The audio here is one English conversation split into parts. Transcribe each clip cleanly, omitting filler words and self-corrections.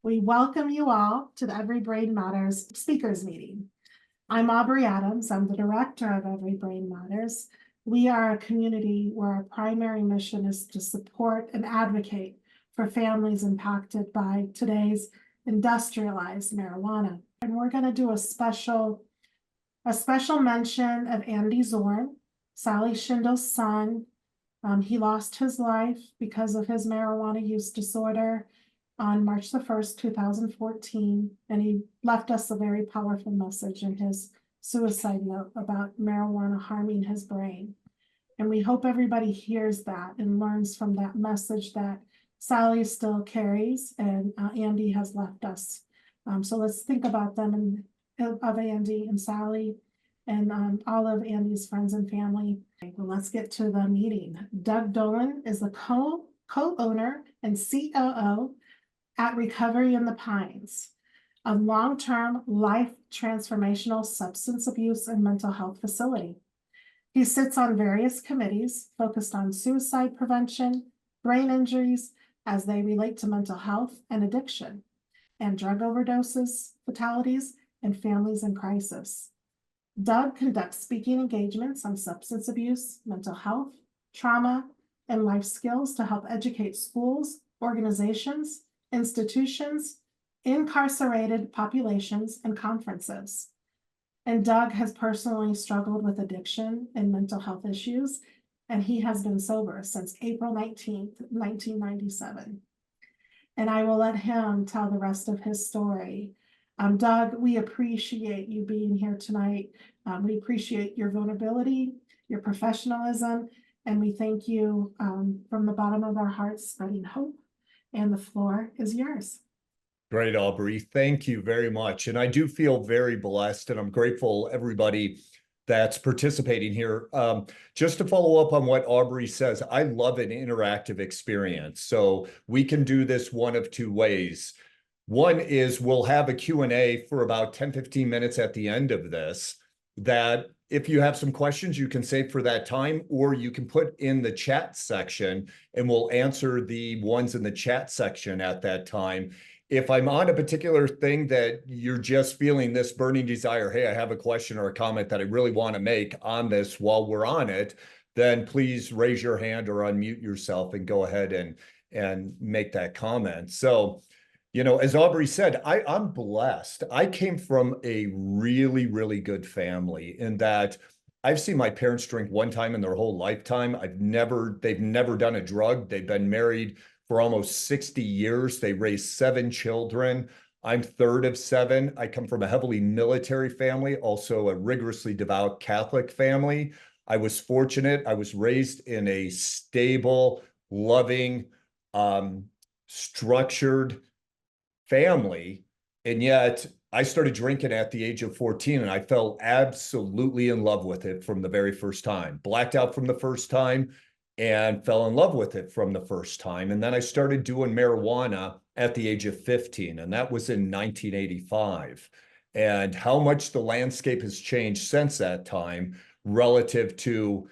We welcome you all to the Every Brain Matters speakers meeting. I'm Aubrey Adams. I'm the director of Every Brain Matters. We are a community where our primary mission is to support and advocate for families impacted by today's industrialized marijuana. And we're going to do a special mention of Andy Zorn, Sally Schindel's son. He lost his life because of his marijuana use disorder on March the 1st, 2014, and he left us a very powerful message in his suicide note about marijuana harming his brain. And we hope everybody hears that and learns from that message that Sally still carries and Andy has left us. So let's think about them and of Andy and Sally and all of Andy's friends and family. Okay, well, let's get to the meeting. Doug Dolan is the co-owner and COO at Recovery in the Pines, a long-term life transformational substance abuse and mental health facility. He sits on various committees focused on suicide prevention, brain injuries as they relate to mental health and addiction, and drug overdoses, fatalities, and families in crisis. Doug conducts speaking engagements on substance abuse, mental health, trauma, and life skills to help educate schools, organizations, institutions, incarcerated populations, and conferences. And Doug has personally struggled with addiction and mental health issues, and he has been sober since April 19th, 1997. And I will let him tell the rest of his story. Doug, we appreciate you being here tonight. We appreciate your vulnerability, your professionalism, and we thank you from the bottom of our hearts, spreading hope. And the floor is yours. Great, Aubrey. Thank you very much. And I do feel very blessed, and I'm grateful everybody that's participating here. Just to follow up on what Aubrey says, I love an interactive experience. So we can do this one of two ways. One is we'll have a Q&A for about 10, 15 minutes at the end of this, that if you have some questions, you can save for that time, or you can put in the chat section and we'll answer the ones in the chat section at that time. If I'm on a particular thing that you're just feeling this burning desire, hey, I have a question or a comment that I really want to make on this while we're on it, then please raise your hand or unmute yourself and go ahead and make that comment. So, you know, as Aubrey said, I'm blessed. I came from a really, really good family in that I've seen my parents drink one time in their whole lifetime. They've never done a drug. They've been married for almost 60 years. They raised 7 children. I'm third of 7. I come from a heavily military family, also a rigorously devout Catholic family. I was fortunate. I was raised in a stable, loving, structured family, and yet I started drinking at the age of 14, and I fell absolutely in love with it from the very first time. Blacked out from the first time and fell in love with it from the first time. And then I started doing marijuana at the age of 15, and that was in 1985. And how much the landscape has changed since that time relative to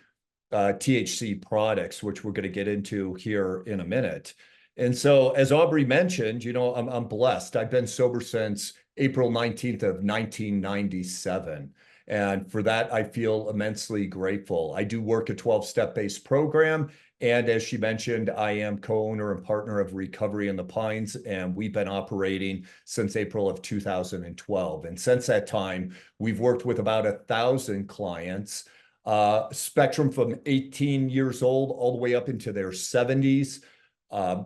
THC products, which we're going to get into here in a minute. And so, as Aubrey mentioned, you know, I'm blessed. I've been sober since April 19th of 1997. And for that, I feel immensely grateful. I do work a 12-step-based program. And as she mentioned, I am co-owner and partner of Recovery in the Pines. And we've been operating since April of 2012. And since that time, we've worked with about 1,000 clients, spectrum from 18 years old all the way up into their 70s.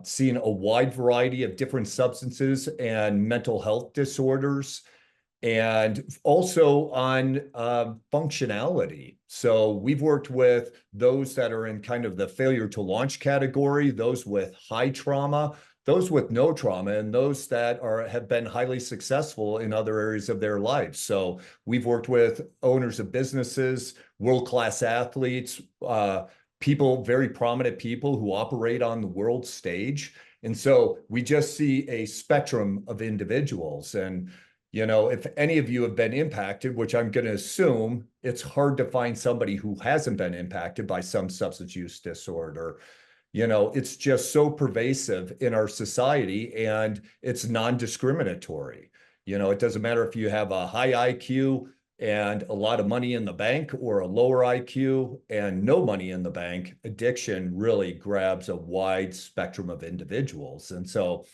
Seeing a wide variety of different substances and mental health disorders, and also on functionality. So we've worked with those that are in kind of the failure to launch category, those with high trauma, those with no trauma, and those that have been highly successful in other areas of their lives. So we've worked with owners of businesses, world-class athletes, people, very prominent people who operate on the world stage. And so we just see a spectrum of individuals. And, you know, if any of you have been impacted, which I'm going to assume, it's hard to find somebody who hasn't been impacted by some substance use disorder. It's just so pervasive in our society, and it's non-discriminatory. It doesn't matter if you have a high IQ and a lot of money in the bank or a lower IQ and no money in the bank. Addiction really grabs a wide spectrum of individuals. And so,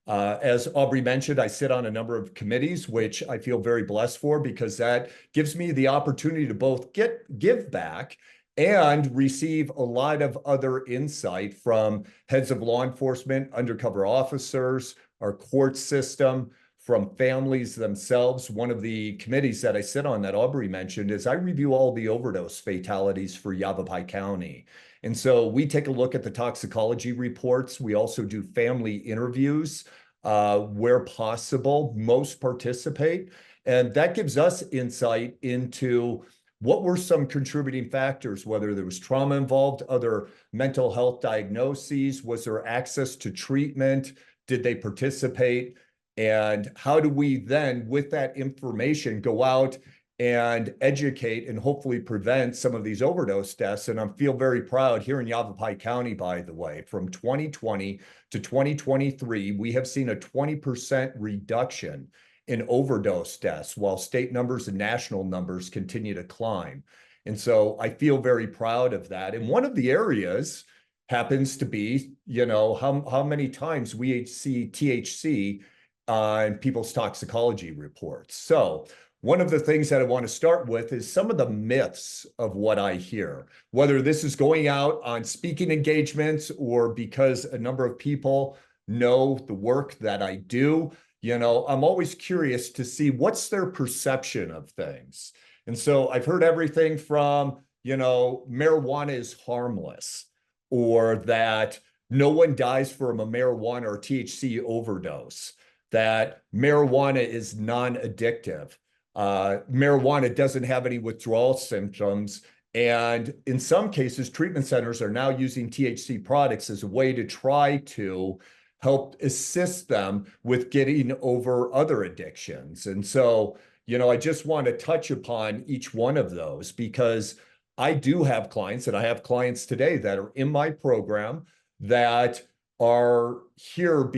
as Aubrey mentioned, I sit on a number of committees, which I feel very blessed for, because that gives me the opportunity to both give back and receive a lot of other insight from heads of law enforcement, undercover officers, our court system, from families themselves. One of the committees that I sit on that Aubrey mentioned is I review all the overdose fatalities for Yavapai County. And so we take a look at the toxicology reports. We also do family interviews where possible. Most participate. And that gives us insight into what were some contributing factors, whether there was trauma involved, other mental health diagnoses, was there access to treatment, did they participate? And how do we then, with that information, go out and educate and hopefully prevent some of these overdose deaths? And I feel very proud here in Yavapai County, by the way, from 2020 to 2023, we have seen a 20% reduction in overdose deaths, while state numbers and national numbers continue to climb. And so I feel very proud of that. And one of the areas happens to be, how many times we see THC in people's toxicology reports. So one of the things that I want to start with is some of the myths of what I hear, whether this is going out on speaking engagements or because a number of people know the work that I do. I'm always curious to see what's their perception of things. And so I've heard everything from, marijuana is harmless, or that no one dies from a marijuana or THC overdose, that marijuana is non-addictive. Marijuana doesn't have any withdrawal symptoms. And in some cases, treatment centers are now using THC products as a way to try to help assist them with getting over other addictions. And so, I just want to touch upon each one of those, because I do have clients, and I have clients today that are in my program that are here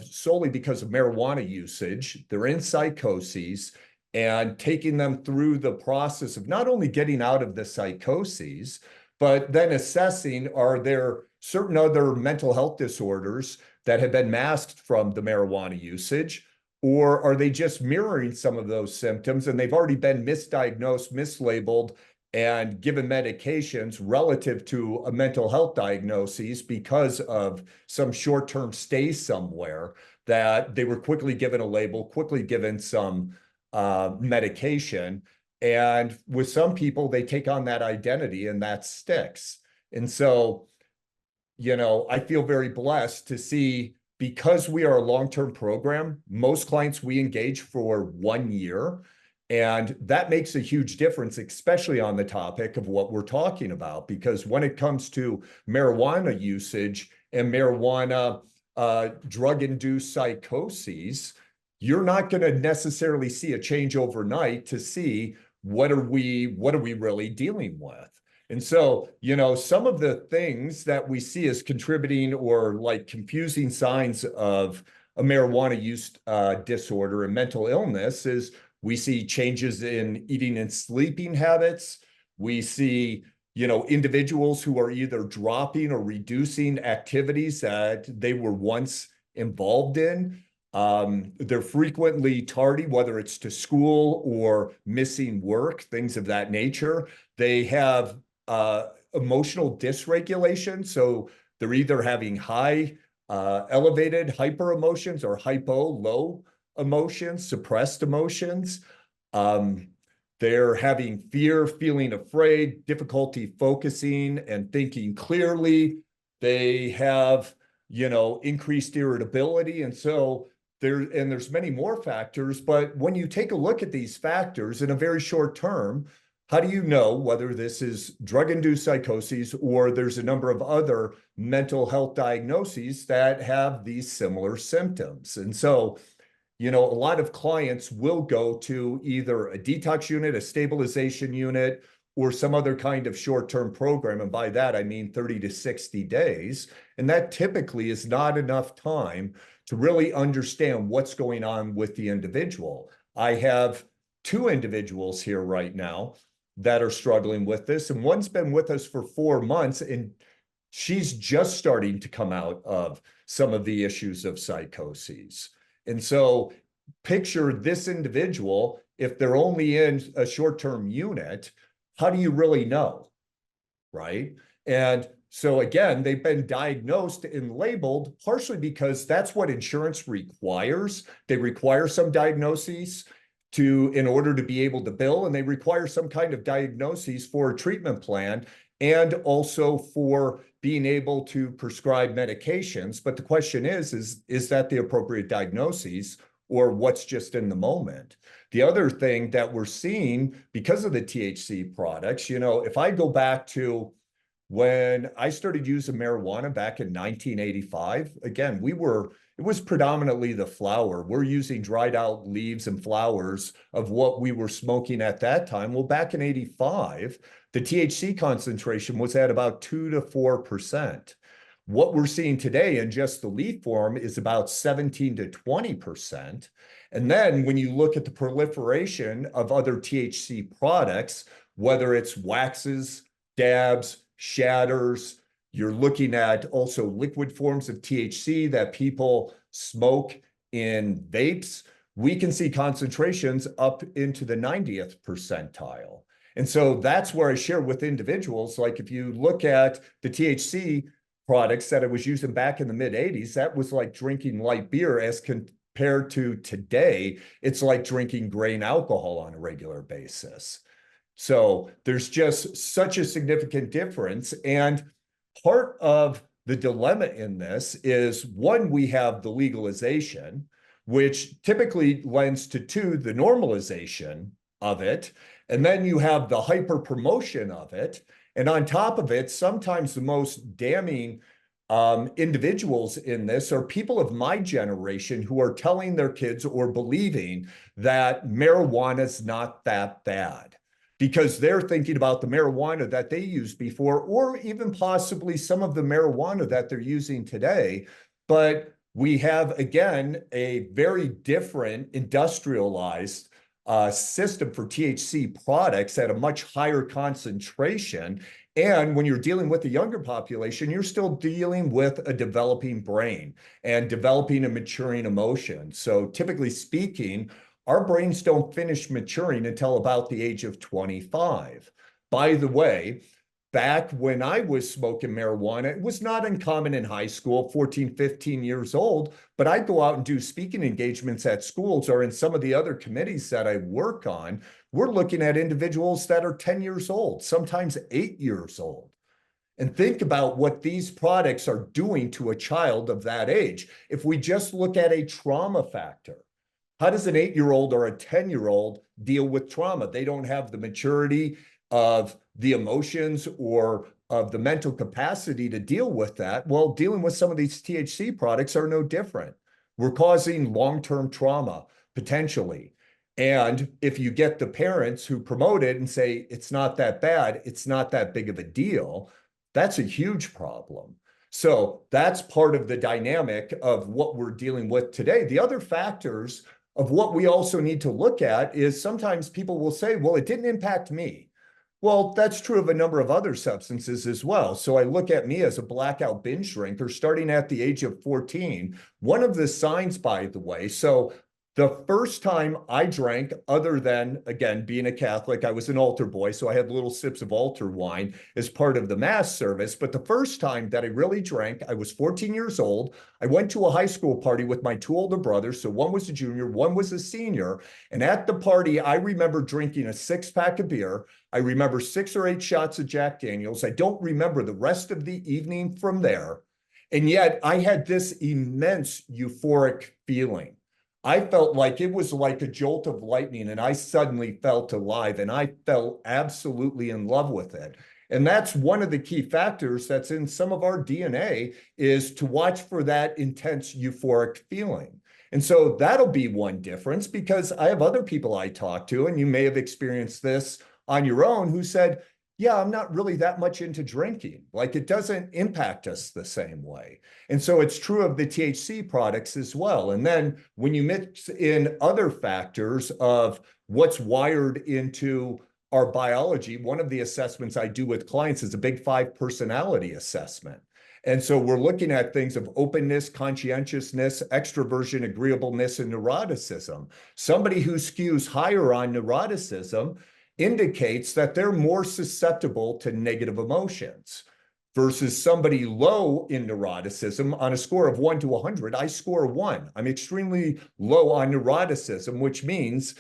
solely because of marijuana usage. They're in psychoses, and taking them through the process of not only getting out of the psychoses, but then assessing, are there certain other mental health disorders that have been masked from the marijuana usage, or are they just mirroring some of those symptoms and they've already been misdiagnosed, mislabeled, and given medications relative to a mental health diagnosis because of some short-term stay somewhere, that they were quickly given a label, quickly given some medication. And with some people, they take on that identity and that sticks. And so, I feel very blessed to see, because we are a long-term program, most clients we engage for 1 year. And that makes a huge difference, especially on the topic of what we're talking about, because when it comes to marijuana usage and marijuana drug-induced psychoses, you're not going to necessarily see a change overnight to see what are we really dealing with. And so, some of the things that we see as contributing or like confusing signs of a marijuana use disorder and mental illness is we see changes in eating and sleeping habits. We see, individuals who are either dropping or reducing activities that they were once involved in. They're frequently tardy, whether it's to school or missing work, things of that nature. They have emotional dysregulation. So they're either having high, elevated hyper emotions, or low emotions, suppressed emotions. They're having fear, feeling afraid, difficulty focusing and thinking clearly. They have, increased irritability. And so there's many more factors, but when you take a look at these factors in a very short term, how do you know whether this is drug-induced psychoses or there's a number of other mental health diagnoses that have these similar symptoms? And so, a lot of clients will go to either a detox unit, a stabilization unit, or some other kind of short-term program. And by that, I mean 30 to 60 days. And that typically is not enough time to really understand what's going on with the individual. I have two individuals here right now that are struggling with this, and one's been with us for 4 months, and she's just starting to come out of some of the issues of psychoses. And so picture this individual, if they're only in a short-term unit, how do you really know, right? And so again, they've been diagnosed and labeled partially because that's what insurance requires. They require some diagnoses in order to be able to bill, and they require some kind of diagnoses for a treatment plan and also for being able to prescribe medications. But the question is that the appropriate diagnoses or what's just in the moment? The other thing that we're seeing because of the THC products, if I go back to when I started using marijuana back in 1985, again, it was predominantly the flower. We're using dried out leaves and flowers of what we were smoking at that time. Well, back in 85, the THC concentration was at about 2 to 4%. What we're seeing today in just the leaf form is about 17 to 20%. And then when you look at the proliferation of other THC products, whether it's waxes, dabs, shatters, you're looking at also liquid forms of THC that people smoke in vapes, we can see concentrations up into the 90th percentile. And so that's where I share with individuals, like if you look at the THC products that I was using back in the mid 80s, that was like drinking light beer. As compared to today, it's like drinking grain alcohol on a regular basis. So there's just such a significant difference. And part of the dilemma in this is, one, we have the legalization, which typically lends to two, the normalization of it. And then you have the hyper promotion of it. And on top of it, sometimes the most damning individuals in this are people of my generation who are telling their kids or believing that marijuana is not that bad, because they're thinking about the marijuana that they used before, or even possibly some of the marijuana that they're using today. But we have, again, a very different industrialized system for THC products at a much higher concentration. And when you're dealing with the younger population, you're still dealing with a developing brain and developing and maturing emotion. So typically speaking, our brains don't finish maturing until about the age of 25. By the way, back when I was smoking marijuana, it was not uncommon in high school, 14, 15 years old, but I'd go out and do speaking engagements at schools or in some of the other committees that I work on. We're looking at individuals that are 10 years old, sometimes 8 years old. And think about what these products are doing to a child of that age. If we just look at a trauma factor, how does an 8-year-old or a 10-year-old deal with trauma? They don't have the maturity of the emotions or of the mental capacity to deal with that. Well, dealing with some of these THC products are no different. We're causing long-term trauma, potentially. And if you get the parents who promote it and say, it's not that bad, it's not that big of a deal, that's a huge problem. So that's part of the dynamic of what we're dealing with today. The other factors of what we also need to look at is sometimes people will say, well, it didn't impact me. Well, that's true of a number of other substances as well. So I look at me as a blackout binge drinker starting at the age of 14. One of the signs, by the way, so the first time I drank, other than, again, being a Catholic, I was an altar boy, so I had little sips of altar wine as part of the Mass service. But the first time that I really drank, I was 14 years old. I went to a high school party with my two older brothers. So one was a junior, one was a senior. And at the party, I remember drinking a 6-pack of beer. I remember 6 or 8 shots of Jack Daniels. I don't remember the rest of the evening from there. And yet I had this immense euphoric feeling. I felt like it was like a jolt of lightning, and I suddenly felt alive, and I fell absolutely in love with it. And that's one of the key factors that's in some of our DNA, is to watch for that intense euphoric feeling. And so that'll be one difference, because I have other people I talk to, and you may have experienced this on your own who said, yeah, I'm not really that much into drinking. Like it doesn't impact us the same way. And so it's true of the THC products as well. And then when you mix in other factors of what's wired into our biology, one of the assessments I do with clients is a big 5 personality assessment. And so we're looking at things of openness, conscientiousness, extroversion, agreeableness, and neuroticism. Somebody who skews higher on neuroticism indicates that they're more susceptible to negative emotions versus somebody low in neuroticism. On a score of 1 to 100, I score 1. I'm extremely low on neuroticism, which means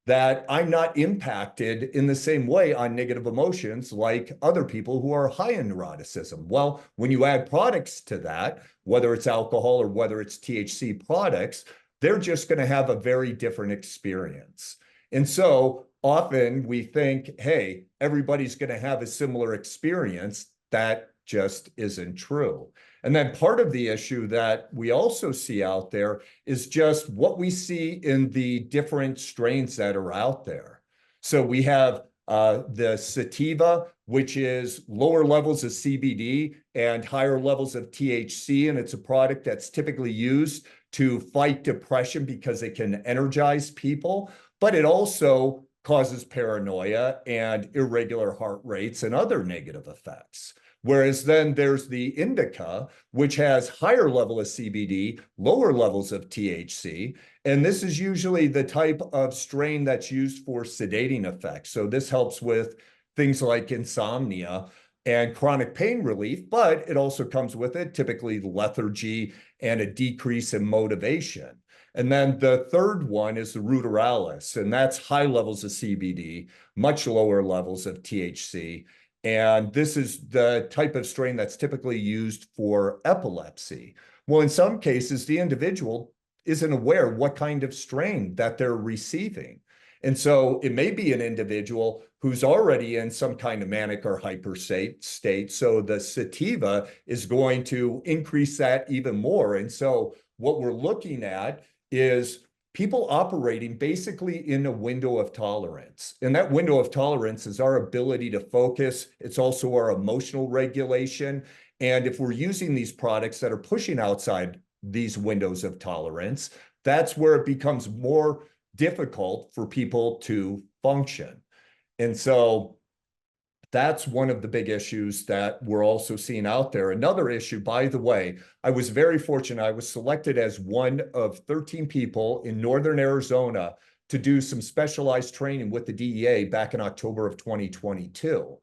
that I'm not impacted in the same way on negative emotions like other people who are high in neuroticism. Well, when you add products to that, whether it's alcohol or whether it's THC products, they're just going to have a very different experience. And so often we think, hey, everybody's going to have a similar experience. That just isn't true. And then part of the issue that we also see out there is just what we see in the different strains that are out there. So we have the sativa, which is lower levels of CBD and higher levels of THC, and it's a product that's typically used to fight depression because it can energize people, but it also causes paranoia and irregular heart rates and other negative effects. Whereas then there's the indica, which has higher level of CBD, lower levels of THC. And this is usually the type of strain that's used for sedating effects. So this helps with things like insomnia and chronic pain relief, but it also comes with it typically lethargy and a decrease in motivation. And then the third one is the ruderalis, and that's high levels of CBD, much lower levels of THC. And this is the type of strain that's typically used for epilepsy. Well, in some cases, the individual isn't aware what kind of strain that they're receiving. And so it may be an individual who's already in some kind of manic or hyper state. So the sativa is going to increase that even more. And so what we're looking at is people operating basically in a window of tolerance. And that window of tolerance is our ability to focus. It's also our emotional regulation. And if we're using these products that are pushing outside these windows of tolerance, that's where it becomes more difficult for people to function. And so that's one of the big issues that we're also seeing out there. Another issue, by the way, I was very fortunate. I was selected as one of 13 people in Northern Arizona to do some specialized training with the DEA back in October of 2022.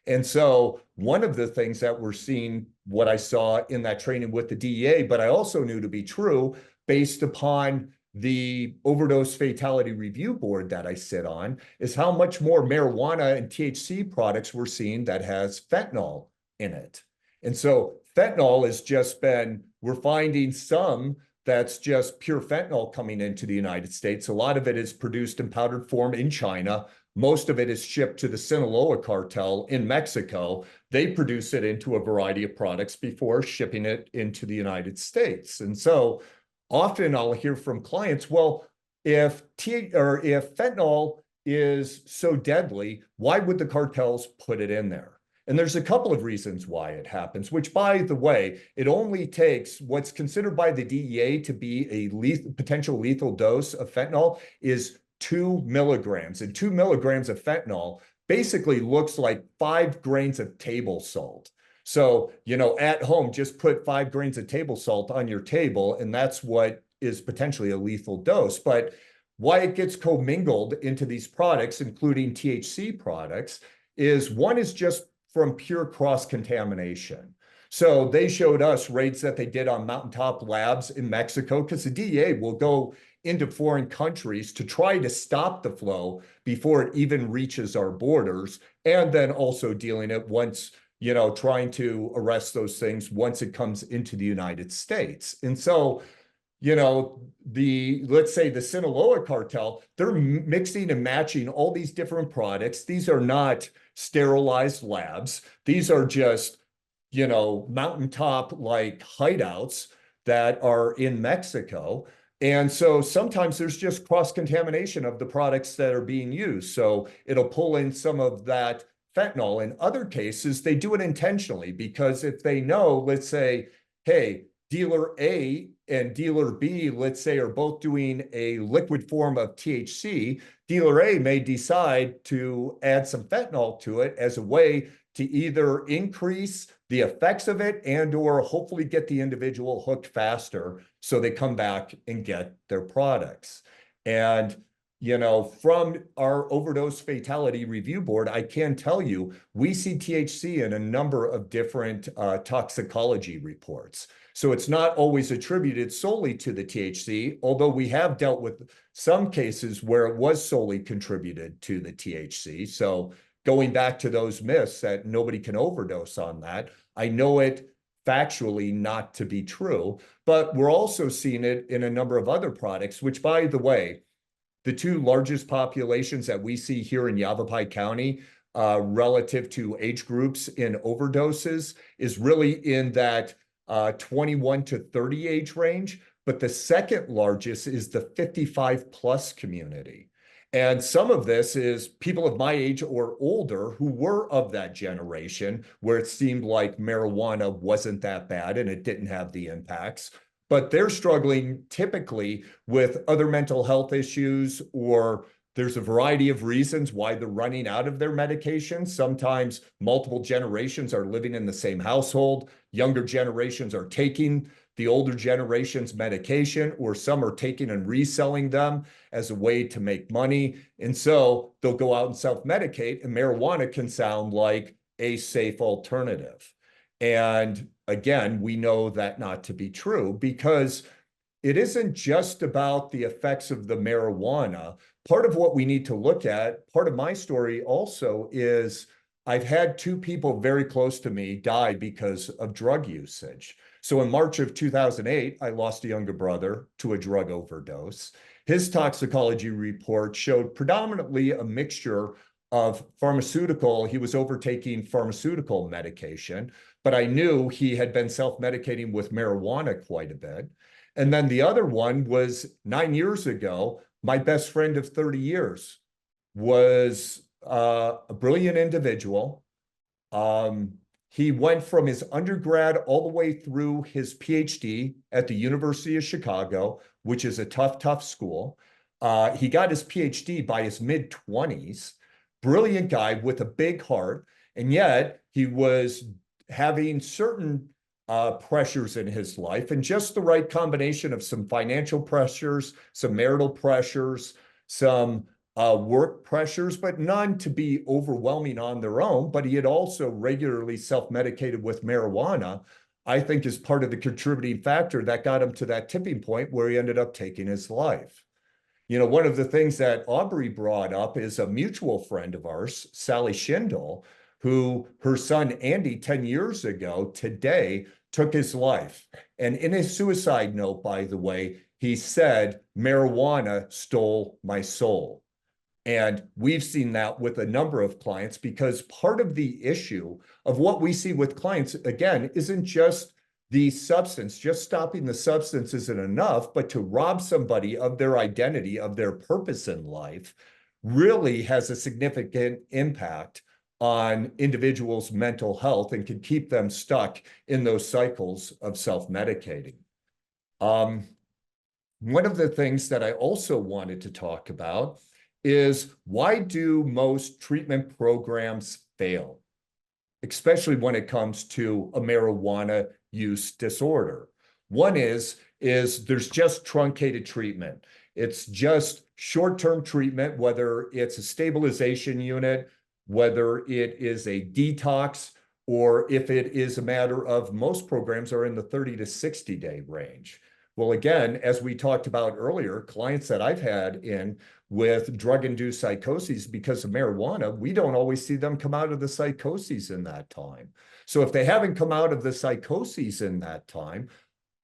And so one of the things that we're seeing, what I saw in that training with the DEA, but I also knew to be true based upon the overdose fatality review board that I sit on, is how much more marijuana and THC products we're seeing that has fentanyl in it. And so fentanyl has just been, we're finding some that's just pure fentanyl coming into the United States. A lot of it is produced in powdered form in China. Most of it is shipped to the Sinaloa cartel in Mexico. They produce it into a variety of products before shipping it into the United States. And so often I'll hear from clients, well, if fentanyl is so deadly, why would the cartels put it in there? And there's a couple of reasons why it happens, which, by the way, it only takes what's considered by the DEA to be a potential lethal dose of fentanyl is 2 milligrams. And 2 milligrams of fentanyl basically looks like 5 grains of table salt. So, at home, just put 5 grains of table salt on your table, and that's what is potentially a lethal dose. But why it gets commingled into these products, including THC products, is one is just from pure cross-contamination. So they showed us raids that they did on mountaintop labs in Mexico, because the DEA will go into foreign countries to try to stop the flow before it even reaches our borders, and then also dealing it once, trying to arrest those things once it comes into the United States. And so, let's say the Sinaloa cartel, they're mixing and matching all these different products. These are not sterilized labs. These are just, mountaintop like hideouts that are in Mexico. And so sometimes there's just cross-contamination of the products that are being used. So it'll pull in some of that fentanyl. In other cases, they do it intentionally because if they know, let's say, hey, dealer A and dealer B, let's say, are both doing a liquid form of THC, dealer A may decide to add some fentanyl to it as a way to either increase the effects of it and or hopefully get the individual hooked faster so they come back and get their products. And from our overdose fatality review board, I can tell you, we see THC in a number of different toxicology reports. So it's not always attributed solely to the THC, although we have dealt with some cases where it was solely contributed to the THC. So going back to those myths that nobody can overdose on that, I know it factually not to be true, but we're also seeing it in a number of other products, which, by the way, the two largest populations that we see here in Yavapai County relative to age groups in overdoses is really in that 21 to 30 age range. But the second largest is the 55 plus community. And some of this is people of my age or older who were of that generation where it seemed like marijuana wasn't that bad and it didn't have the impacts. But they're struggling typically with other mental health issues, or there's a variety of reasons why they're running out of their medication. Sometimes multiple generations are living in the same household. Younger generations are taking the older generation's medication, or some are taking and reselling them as a way to make money. And so they'll go out and self-medicate, and marijuana can sound like a safe alternative. And again, we know that not to be true because it isn't just about the effects of the marijuana. Part of what we need to look at, part of my story also is I've had two people very close to me die because of drug usage. So in March of 2008, I lost a younger brother to a drug overdose. His toxicology report showed predominantly a mixture of pharmaceutical. He was overtaking pharmaceutical medication, but I knew he had been self-medicating with marijuana quite a bit. And then the other one was 9 years ago. My best friend of 30 years was a brilliant individual. He went from his undergrad all the way through his PhD at the University of Chicago, which is a tough, tough school. He got his PhD by his mid-20s. Brilliant guy with a big heart. And yet he was having certain pressures in his life, and just the right combination of some financial pressures, some marital pressures, some work pressures, but none to be overwhelming on their own. But he had also regularly self-medicated with marijuana, I think is part of the contributing factor that got him to that tipping point where he ended up taking his life. One of the things that Aubrey brought up is a mutual friend of ours, Sally Schindel, who her son, Andy, 10 years ago today took his life. And in his suicide note, by the way, he said, marijuana stole my soul. And we've seen that with a number of clients because part of the issue of what we see with clients, again, isn't just the substance. Just stopping the substance isn't enough, but to rob somebody of their identity, of their purpose in life, really has a significant impact on individuals' mental health and can keep them stuck in those cycles of self-medicating. One of the things that I also wanted to talk about is why do most treatment programs fail, especially when it comes to a marijuana use disorder? One is there's just truncated treatment. It's just short-term treatment, whether it's a stabilization unit, whether it is a detox, or if it is a matter of most programs are in the 30 to 60 day range. Well, again, as we talked about earlier, clients that I've had in with drug-induced psychoses because of marijuana, we don't always see them come out of the psychoses in that time. So if they haven't come out of the psychoses in that time,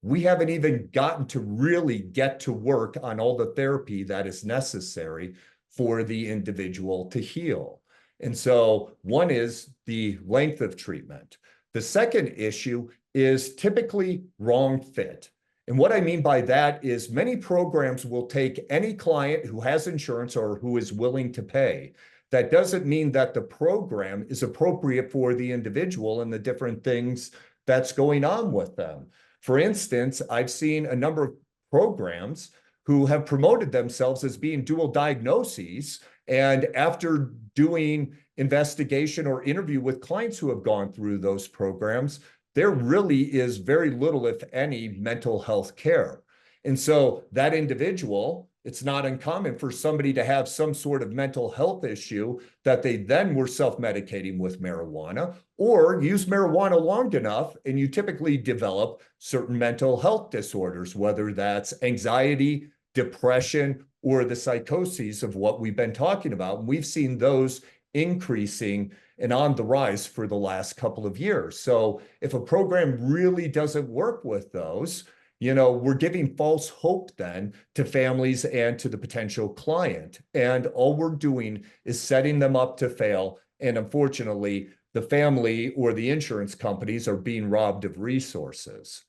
we haven't even gotten to really get to work on all the therapy that is necessary for the individual to heal. And so one is the length of treatment. The second issue is typically wrong fit. And what I mean by that is many programs will take any client who has insurance or who is willing to pay. That doesn't mean that the program is appropriate for the individual and the different things that's going on with them. For instance, I've seen a number of programs who have promoted themselves as being dual diagnoses. And after doing investigation or interview with clients who have gone through those programs, there really is very little, if any, mental health care. And so that individual, it's not uncommon for somebody to have some sort of mental health issue that they then were self-medicating with marijuana, or use marijuana long enough, and you typically develop certain mental health disorders, whether that's anxiety, depression, or the psychoses of what we've been talking about. And we've seen those increasing and on the rise for the last couple of years. So if a program really doesn't work with those, we're giving false hope then to families and to the potential client. And all we're doing is setting them up to fail. And unfortunately, the family or the insurance companies are being robbed of resources.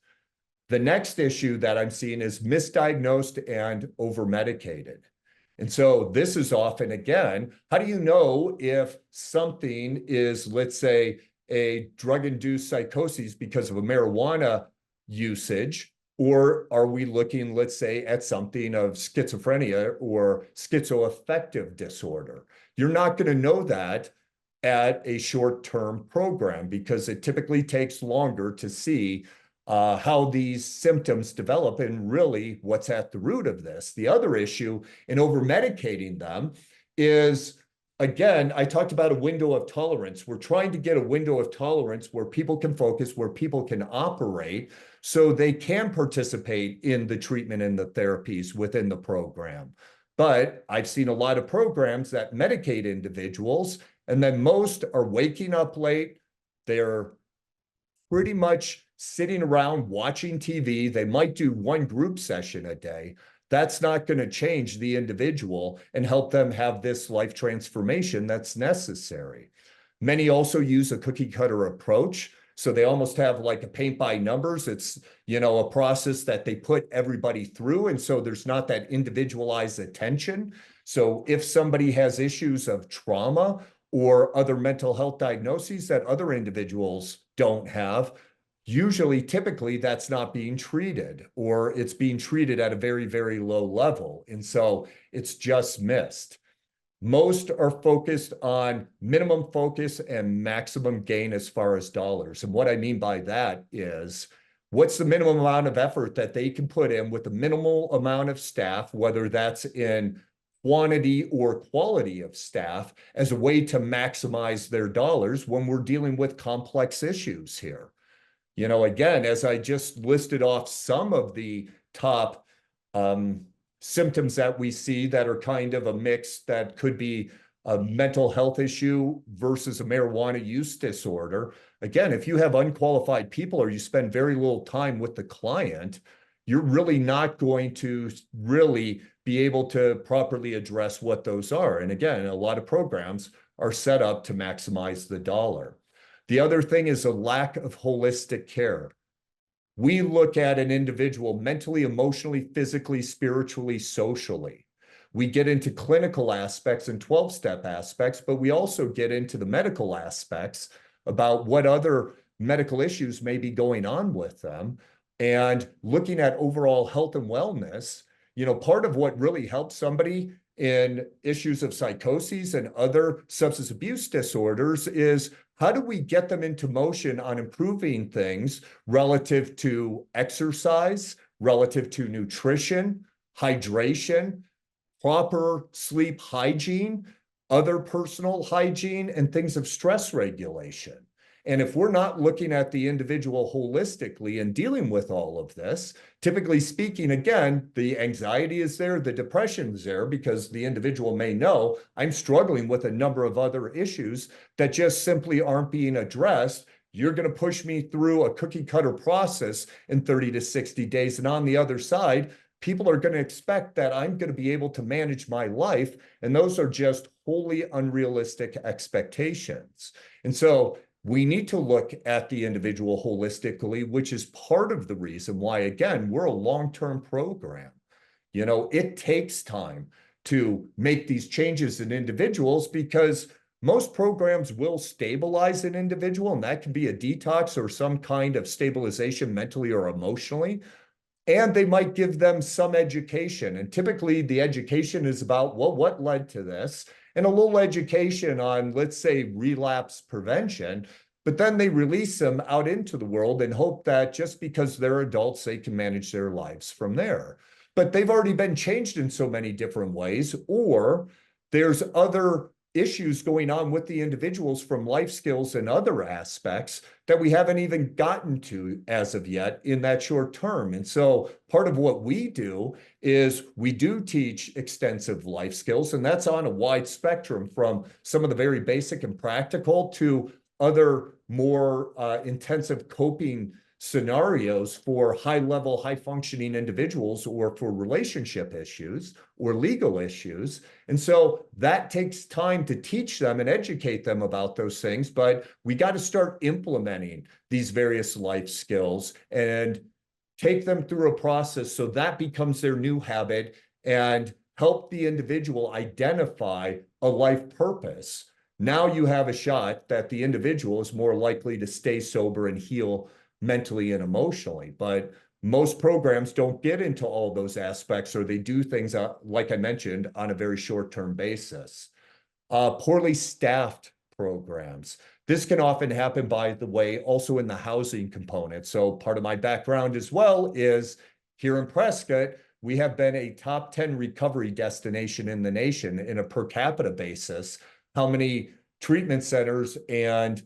The next issue that I'm seeing is misdiagnosed and over-medicated. And so this is often, again, how do you know if something is, let's say, a drug-induced psychosis because of a marijuana usage, or are we looking, let's say, at something of schizophrenia or schizoaffective disorder? You're not going to know that at a short-term program because it typically takes longer to see how these symptoms develop and really what's at the root of this. The other issue in over-medicating them is, again, I talked about a window of tolerance. We're trying to get a window of tolerance where people can focus, where people can operate, so they can participate in the treatment and the therapies within the program. But I've seen a lot of programs that medicate individuals, and then most are waking up late. They're pretty much sitting around watching TV. They might do one group session a day. That's not going to change the individual and help them have this life transformation that's necessary. Many also use a cookie cutter approach. So they almost have like a paint by numbers. It's, a process that they put everybody through. And so there's not that individualized attention. So if somebody has issues of trauma or other mental health diagnoses that other individuals don't have, usually, typically, that's not being treated, or it's being treated at a very, very low level. And so it's just missed. Most are focused on minimum focus and maximum gain as far as dollars. And what I mean by that is, what's the minimum amount of effort that they can put in with the minimal amount of staff, whether that's in quantity or quality of staff, as a way to maximize their dollars when we're dealing with complex issues here. Again, as I just listed off some of the top symptoms that we see that are kind of a mix that could be a mental health issue versus a marijuana use disorder. Again, if you have unqualified people or you spend very little time with the client, you're really not going to really be able to properly address what those are. And again, a lot of programs are set up to maximize the dollar. The other thing is a lack of holistic care. We look at an individual mentally, emotionally, physically, spiritually, socially. We get into clinical aspects and 12-step aspects, but we also get into the medical aspects about what other medical issues may be going on with them. And looking at overall health and wellness, part of what really helps somebody in issues of psychoses and other substance abuse disorders is, how do we get them into motion on improving things relative to exercise, relative to nutrition, hydration, proper sleep hygiene, other personal hygiene, and things of stress regulation? And if we're not looking at the individual holistically and dealing with all of this, typically speaking, again, the anxiety is there, the depression is there, because the individual may know, I'm struggling with a number of other issues that just simply aren't being addressed. You're going to push me through a cookie cutter process in 30 to 60 days. And on the other side, people are going to expect that I'm going to be able to manage my life. And those are just wholly unrealistic expectations. And so we need to look at the individual holistically, which is part of the reason why, again, we're a long-term program. You know, it takes time to make these changes in individuals because most programs will stabilize an individual, and that can be a detox or some kind of stabilization mentally or emotionally. And they might give them some education. And typically the education is about, well, what led to this? And a little education on, let's say, relapse prevention. But then they release them out into the world and hope that just because they're adults, they can manage their lives from there. But they've already been changed in so many different ways, or there's other issues going on with the individuals from life skills and other aspects that we haven't even gotten to as of yet in that short term. And so part of what we do is we do teach extensive life skills, and that's on a wide spectrum from some of the very basic and practical to other more intensive coping scenarios for high-level, high-functioning individuals or for relationship issues or legal issues. And so that takes time to teach them and educate them about those things, but we got to start implementing these various life skills and take them through a process so that becomes their new habit and help the individual identify a life purpose. Now you have a shot that the individual is more likely to stay sober and heal mentally and emotionally. But most programs don't get into all those aspects, or they do things, like I mentioned, on a very short-term basis. Poorly staffed programs. This can often happen, by the way, also in the housing component. So part of my background as well is here in Prescott, we have been a top 10 recovery destination in the nation in a per capita basis. How many treatment centers and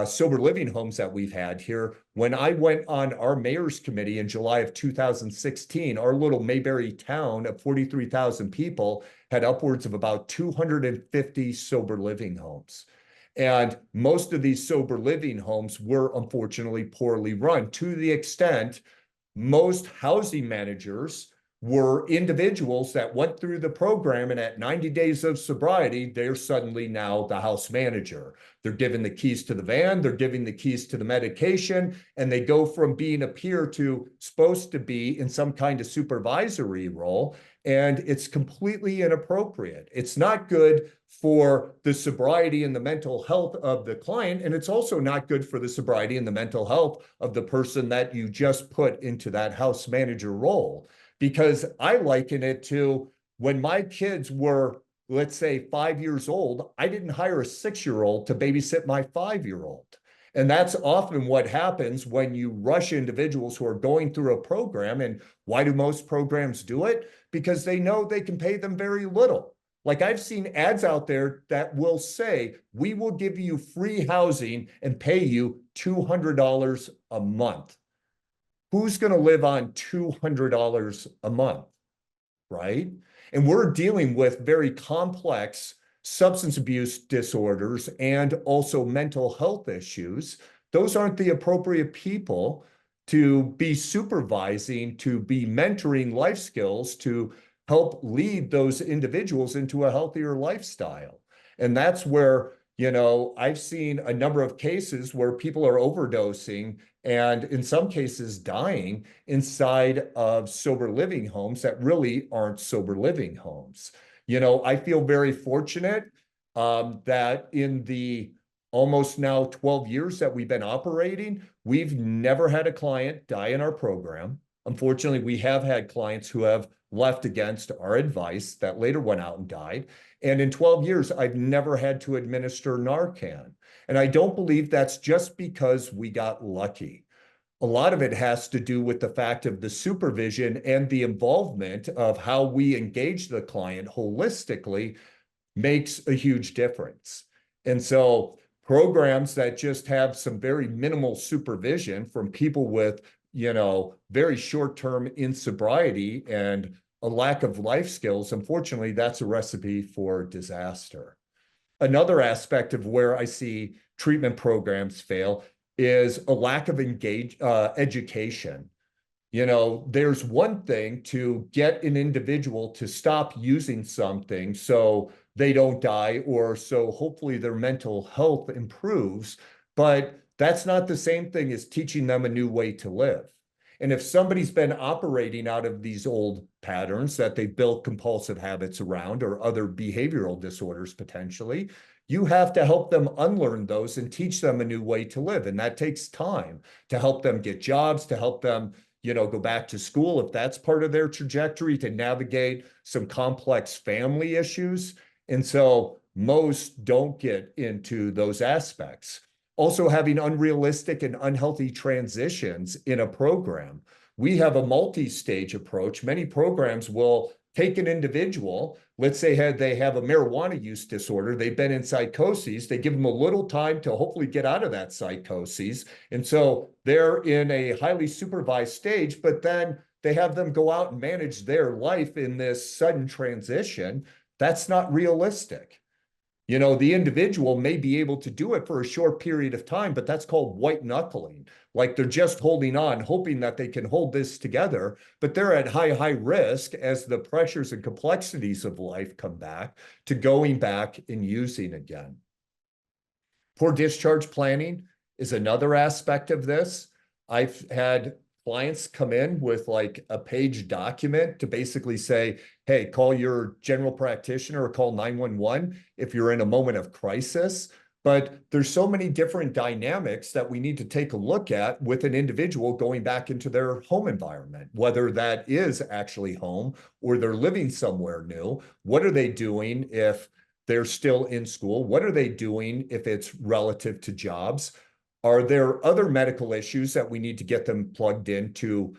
sober living homes that we've had here. When I went on our mayor's committee in July of 2016, our little Mayberry town of 43,000 people had upwards of about 250 sober living homes. And most of these sober living homes were unfortunately poorly run, to the extent most housing managers were individuals that went through the program, and at 90 days of sobriety, they're suddenly now the house manager. They're given the keys to the van, they're giving the keys to the medication, and they go from being a peer to supposed to be in some kind of supervisory role, and it's completely inappropriate. It's not good for the sobriety and the mental health of the client, and it's also not good for the sobriety and the mental health of the person that you just put into that house manager role. Because I liken it to when my kids were, let's say, 5 years old, I didn't hire a 6-year-old to babysit my 5-year-old. And that's often what happens when you rush individuals who are going through a program. And why do most programs do it? Because they know they can pay them very little. Like I've seen ads out there that will say, we will give you free housing and pay you $200 a month. Who's going to live on $200 a month, right? And we're dealing with very complex substance abuse disorders and also mental health issues. Those aren't the appropriate people to be supervising, to be mentoring life skills, to help lead those individuals into a healthier lifestyle. And that's where, you know, I've seen a number of cases where people are overdosing and in some cases dying inside of sober living homes that really aren't sober living homes. You know, I feel very fortunate that in the almost now 12 years that we've been operating, we've never had a client die in our program. Unfortunately, we have had clients who have left against our advice that later went out and died. And in 12 years, I've never had to administer Narcan. And I don't believe that's just because we got lucky. A lot of it has to do with the fact of the supervision and the involvement of how we engage the client holistically makes a huge difference. And so programs that just have some very minimal supervision from people with, you know, very short-term insobriety and a lack of life skills, unfortunately, that's a recipe for disaster. Another aspect of where I see treatment programs fail is a lack of education. You know, there's one thing to get an individual to stop using something so they don't die or so hopefully their mental health improves. but that's not the same thing as teaching them a new way to live. And if somebody's been operating out of these old patterns that they built compulsive habits around or other behavioral disorders potentially, you have to help them unlearn those and teach them a new way to live. And that takes time to help them get jobs, to help them, go back to school if that's part of their trajectory, to navigate some complex family issues. And so most don't get into those aspects. Also, having unrealistic and unhealthy transitions in a program. We have a multi-stage approach. Many programs will take an individual, let's say they have a marijuana use disorder, they've been in psychosis, they give them a little time to hopefully get out of that psychosis. And so they're in a highly supervised stage, but then they have them go out and manage their life in this sudden transition. That's not realistic. The individual may be able to do it for a short period of time, but that's called white knuckling. Like they're just holding on, hoping that they can hold this together, but they're at high risk as the pressures and complexities of life come back to going back and using again. Poor discharge planning is another aspect of this. I've had clients come in with like a page document to basically say, hey, call your general practitioner or call 911 if you're in a moment of crisis. But there's so many different dynamics that we need to take a look at with an individual going back into their home environment, whether that is actually home or they're living somewhere new. What are they doing if they're still in school? What are they doing if it's relative to jobs? Are there other medical issues that we need to get them plugged into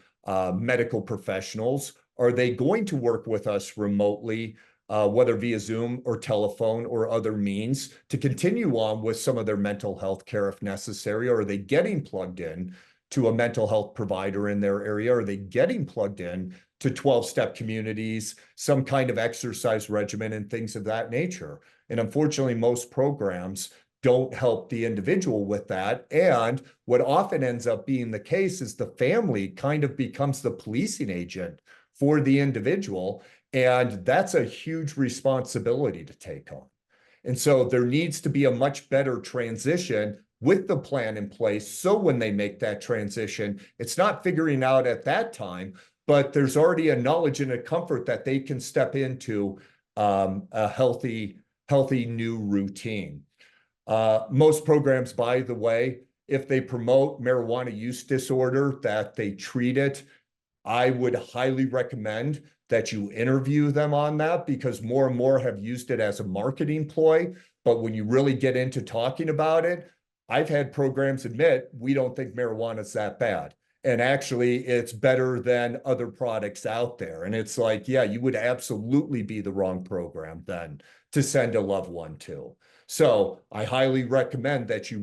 medical professionals? Are they going to work with us remotely, whether via Zoom or telephone or other means, to continue on with some of their mental health care if necessary? Or are they getting plugged in to a mental health provider in their area? Are they getting plugged in to 12-step communities, some kind of exercise regimen and things of that nature? And unfortunately, most programs don't help the individual with that. And what often ends up being the case is the family kind of becomes the policing agent for the individual. And that's a huge responsibility to take on. And so there needs to be a much better transition with the plan in place. So when they make that transition, it's not figuring out at that time, but there's already a knowledge and a comfort that they can step into a healthy new routine. Most programs, by the way, if they promote marijuana use disorder, that they treat it, I would highly recommend that you interview them on that, because more and more have used it as a marketing ploy. But when you really get into talking about it, I've had programs admit, we don't think marijuana is that bad. And actually, it's better than other products out there. And it's like, yeah, you would absolutely be the wrong program then to send a loved one to. So I highly recommend that you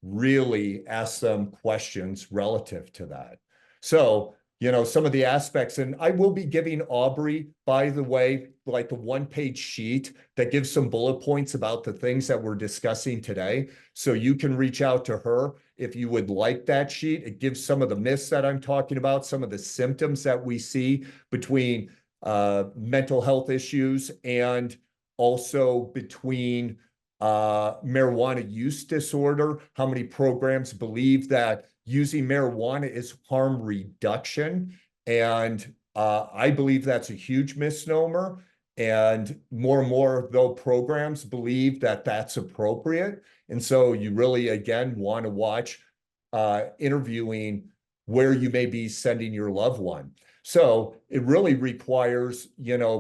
really ask them questions relative to that. So, some of the aspects, and I will be giving Aubrey, by the way, like a one-page sheet that gives some bullet points about the things that we're discussing today. So you can reach out to her if you would like that sheet. It gives some of the myths that I'm talking about, some of the symptoms that we see between mental health issues and also between marijuana use disorder, how many programs believe that using marijuana is harm reduction. And I believe that's a huge misnomer. And more, though, programs believe that that's appropriate. And so you really, again, want to watch interviewing where you may be sending your loved one. So it really requires,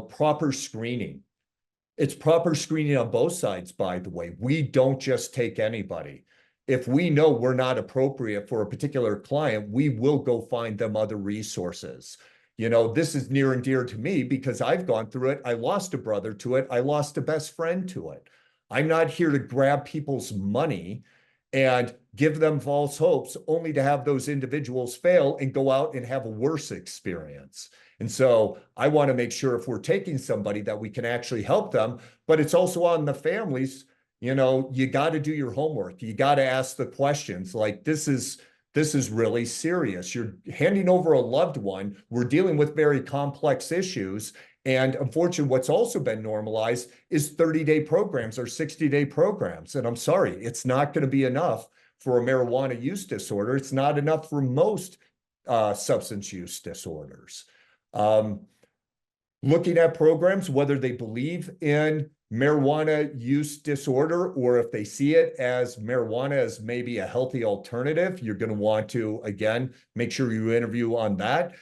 proper screening. It's proper screening on both sides, by the way. We don't just take anybody. If we know we're not appropriate for a particular client, we will go find them other resources. This is near and dear to me because I've gone through it. I lost a brother to it. I lost a best friend to it. I'm not here to grab people's money and give them false hopes only to have those individuals fail and go out and have a worse experience. And so I want to make sure if we're taking somebody that we can actually help them, but it's also on the families. You got to do your homework. You got to ask the questions. Like, this is really serious. You're handing over a loved one. We're dealing with very complex issues. And unfortunately, what's also been normalized is 30-day programs or 60-day programs. And I'm sorry, it's not going to be enough for a marijuana use disorder. It's not enough for most substance use disorders. Looking at programs, whether they believe in marijuana use disorder or if they see it as marijuana as maybe a healthy alternative, you're going to want to, again, make sure you interview on that.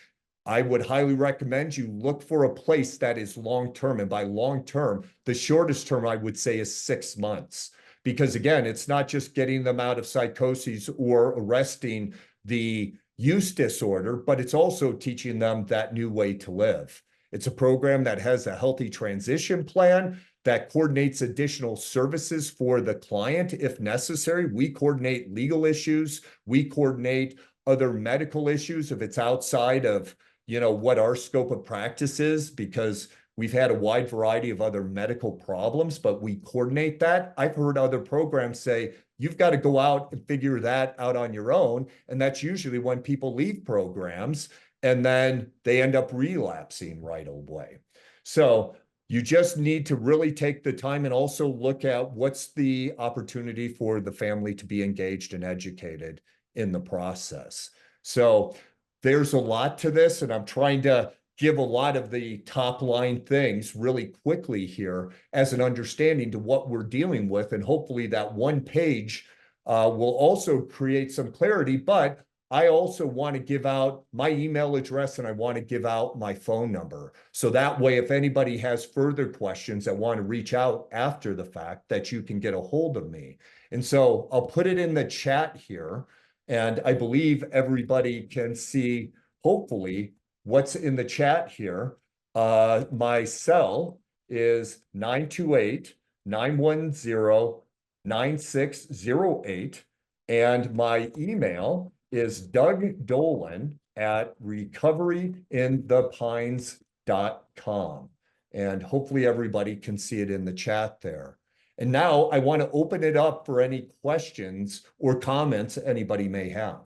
I would highly recommend you look for a place that is long-term. And by long-term, the shortest term I would say is 6 months. Because again, it's not just getting them out of psychosis or arresting the use disorder, but it's also teaching them that new way to live. It's a program that has a healthy transition plan that coordinates additional services for the client if necessary. We coordinate legal issues. We coordinate other medical issues if it's outside of, what our scope of practice is, because we've had a wide variety of other medical problems, but we coordinate that. I've heard other programs say, you've got to go out and figure that out on your own. And that's usually when people leave programs and then they end up relapsing right away. So you just need to really take the time and also look at what's the opportunity for the family to be engaged and educated in the process. So there's a lot to this, and I'm trying to give a lot of the top line things really quickly here as an understanding to what we're dealing with. And hopefully that one page will also create some clarity, but I also want to give out my email address and I want to give out my phone number. So that way, if anybody has further questions that want to reach out after the fact, that you can get a hold of me. And so I'll put it in the chat here. And I believe everybody can see, hopefully, what's in the chat here. My cell is 928-910-9608. And my email is Doug Dolan at recoveryinthepines.com. And hopefully everybody can see it in the chat there. And now I want to open it up for any questions or comments anybody may have.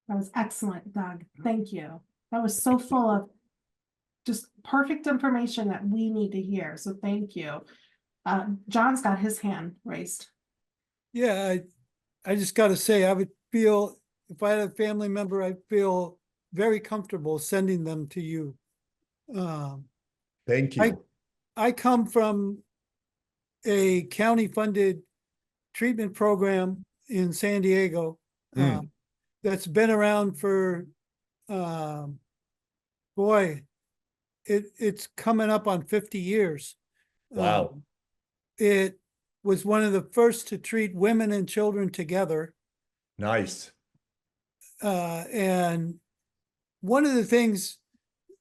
That was excellent, Doug. Thank you. That was so full of just perfect information that we need to hear. So thank you. John's got his hand raised. Yeah, I just got to say, I would feel, if I had a family member, I'd feel very comfortable sending them to you. Thank you. I come from a county-funded treatment program in San Diego that's been around for, it's coming up on 50 years. Wow. It was one of the first to treat women and children together. Nice. And one of the things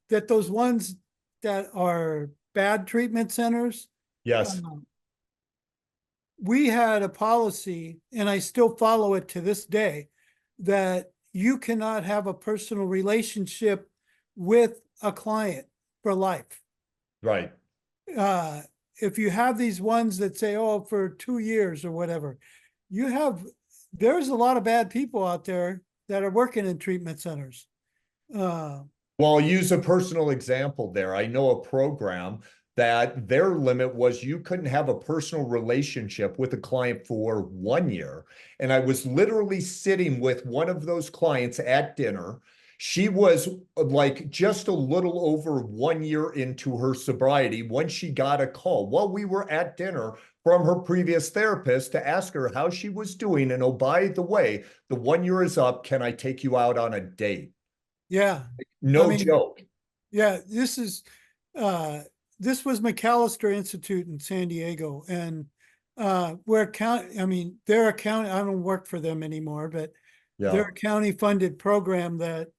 that those ones that are bad treatment centers, Yes. We had a policy, and I still follow it to this day, that you cannot have a personal relationship with a client for life. Right. If you have these ones that say, oh, for 2 years or whatever, there's a lot of bad people out there that are working in treatment centers. Well, I'll use a personal example there. I know a program that their limit was you couldn't have a personal relationship with a client for 1 year. And I was literally sitting with one of those clients at dinner. She was like just a little over 1 year into her sobriety when she got a call while we were at dinner from her previous therapist to ask her how she was doing. And oh, by the way, the 1 year is up. Can I take you out on a date? Yeah. No joke. Yeah, this was McAllister Institute in San Diego, and they're a county, I don't work for them anymore, but they're a county funded program that,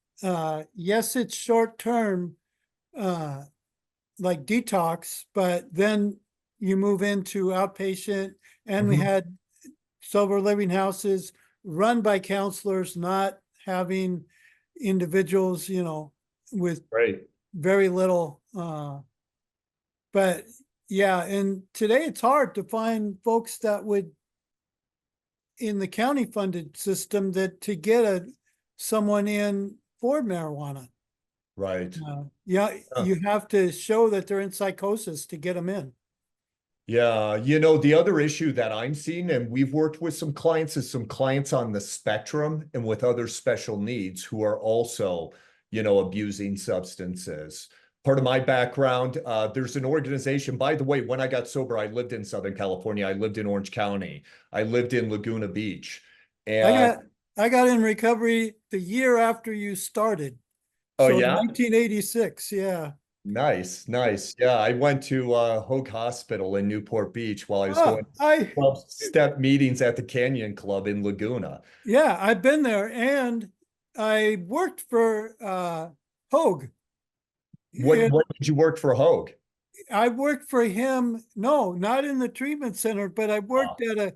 yes, it's short term, like detox, but then you move into outpatient, and we had sober living houses run by counselors, not having individuals, with very little, but yeah, and today it's hard to find folks that would, in the county funded system, that to get someone in for marijuana. Right. Yeah, you have to show that they're in psychosis to get them in. Yeah, you know, the other issue that I'm seeing, and we've worked with some clients, is some clients on the spectrum and with other special needs who are also, you know, abusing substances. Part of my background, there's an organization, by the way, when I got sober, I lived in Southern California. I lived in Orange County. I lived in Laguna Beach. I And, got I got in recovery the year after you started. oh So yeah? 1986, yeah. Nice, nice. Yeah, I went to Hoag Hospital in Newport Beach while I was Oh, going 12-step meetings at the Canyon Club in Laguna. yeah, I've been there and I worked for Hoag. What did you work for Hoag? I worked for him, no, not in the treatment center, but I Oh, worked at a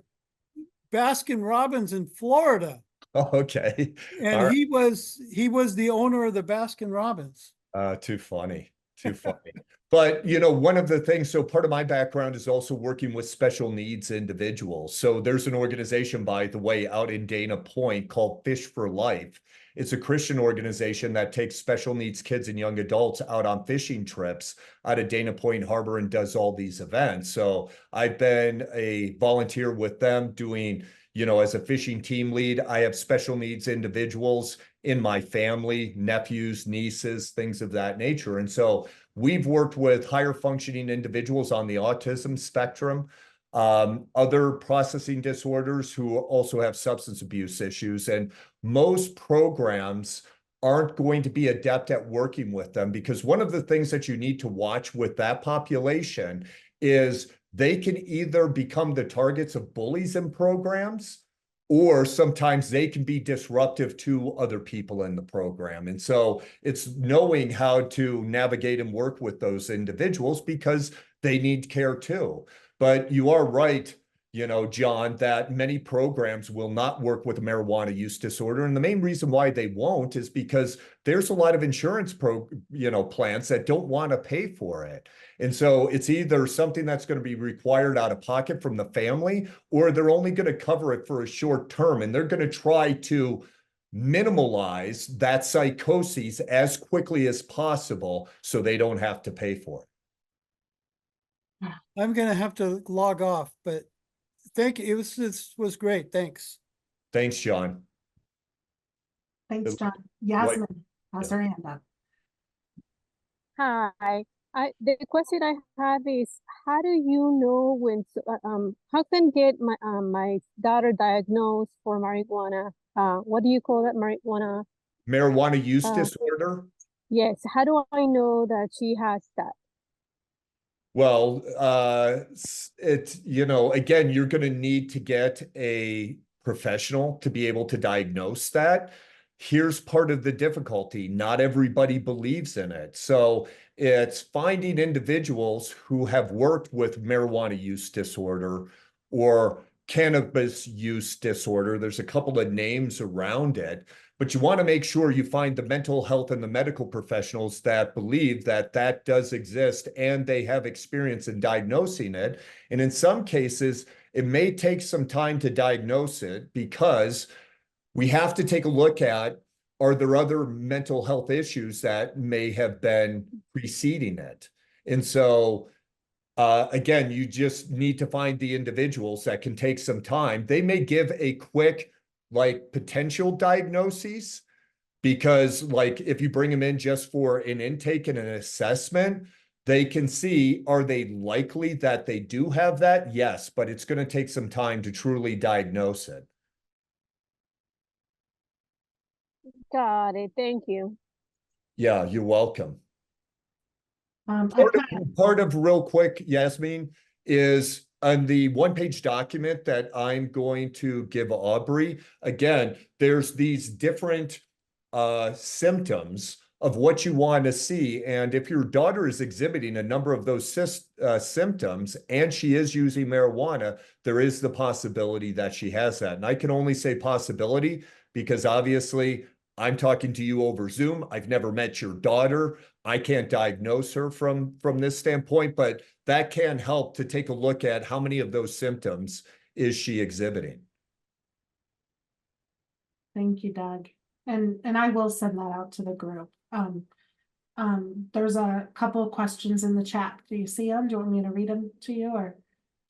Baskin Robbins in Florida. oh, okay. And All right. he was the owner of the Baskin Robbins. Too funny. Too funny. But, you know, one of the things, so part of my background is also working with special needs individuals. So there's an organization, by the way, out in Dana Point called Fish for Life. It's a Christian organization that takes special needs kids and young adults out on fishing trips out of Dana Point Harbor and does all these events. So I've been a volunteer with them doing, you know, as a fishing team lead. I have special needs individuals in my family, nephews, nieces, things of that nature. And so we've worked with higher functioning individuals on the autism spectrum, other processing disorders who also have substance abuse issues. And most programs aren't going to be adept at working with them, because one of the things that you need to watch with that population is they can either become the targets of bullies in programs, or sometimes they can be disruptive to other people in the program. And so it's knowing how to navigate and work with those individuals, because they need care too. But you are right, you know, John, that many programs will not work with marijuana use disorder. And the main reason why they won't is because there's a lot of insurance plans that don't want to pay for it. And so it's either something that's going to be required out of pocket from the family, or they're only going to cover it for a short term. And they're going to try to minimalize that psychosis as quickly as possible so they don't have to pay for it. I'm gonna have to log off, but thank you. This was great. Thanks. Thanks, John. Thanks, John. Like, Yasmin has her hand up. Hi. The question I have is, how do you know when, how can get my daughter diagnosed for marijuana? What do you call that, marijuana? Marijuana use Uh, disorder? Yes. How do I know that she has that? Well, you know, again, you're going to need to get a professional to be able to diagnose that. Here's part of the difficulty. Not everybody believes in it. So it's finding individuals who have worked with marijuana use disorder or cannabis use disorder. There's a couple of names around it, but you want to make sure you find the mental health and the medical professionals that believe that that does exist and they have experience in diagnosing it. And in some cases, it may take some time to diagnose it, because we have to take a look at, are there other mental health issues that may have been preceding it? And so again, you just need to find the individuals that can take some time. They may give a quick, like, potential diagnoses, because like if you bring them in just for an intake and an assessment, they can see, are they likely that they do have that? Yes, but it's going to take some time to truly diagnose it. Got it. Thank you. Yeah, you're welcome. I've Part of real quick, Yasmin, is on the one-page document that I'm going to give Aubrey. Again, there's these different symptoms of what you want to see. And if your daughter is exhibiting a number of those symptoms and she is using marijuana, there is the possibility that she has that. And I can only say possibility because obviously I'm talking to you over Zoom. I've never met your daughter. I can't diagnose her from this standpoint, but that can help to take a look at how many of those symptoms is she exhibiting. Thank you, Doug. And I will send that out to the group. There's a couple of questions in the chat. Do you see them? Do you want me to read them to you or?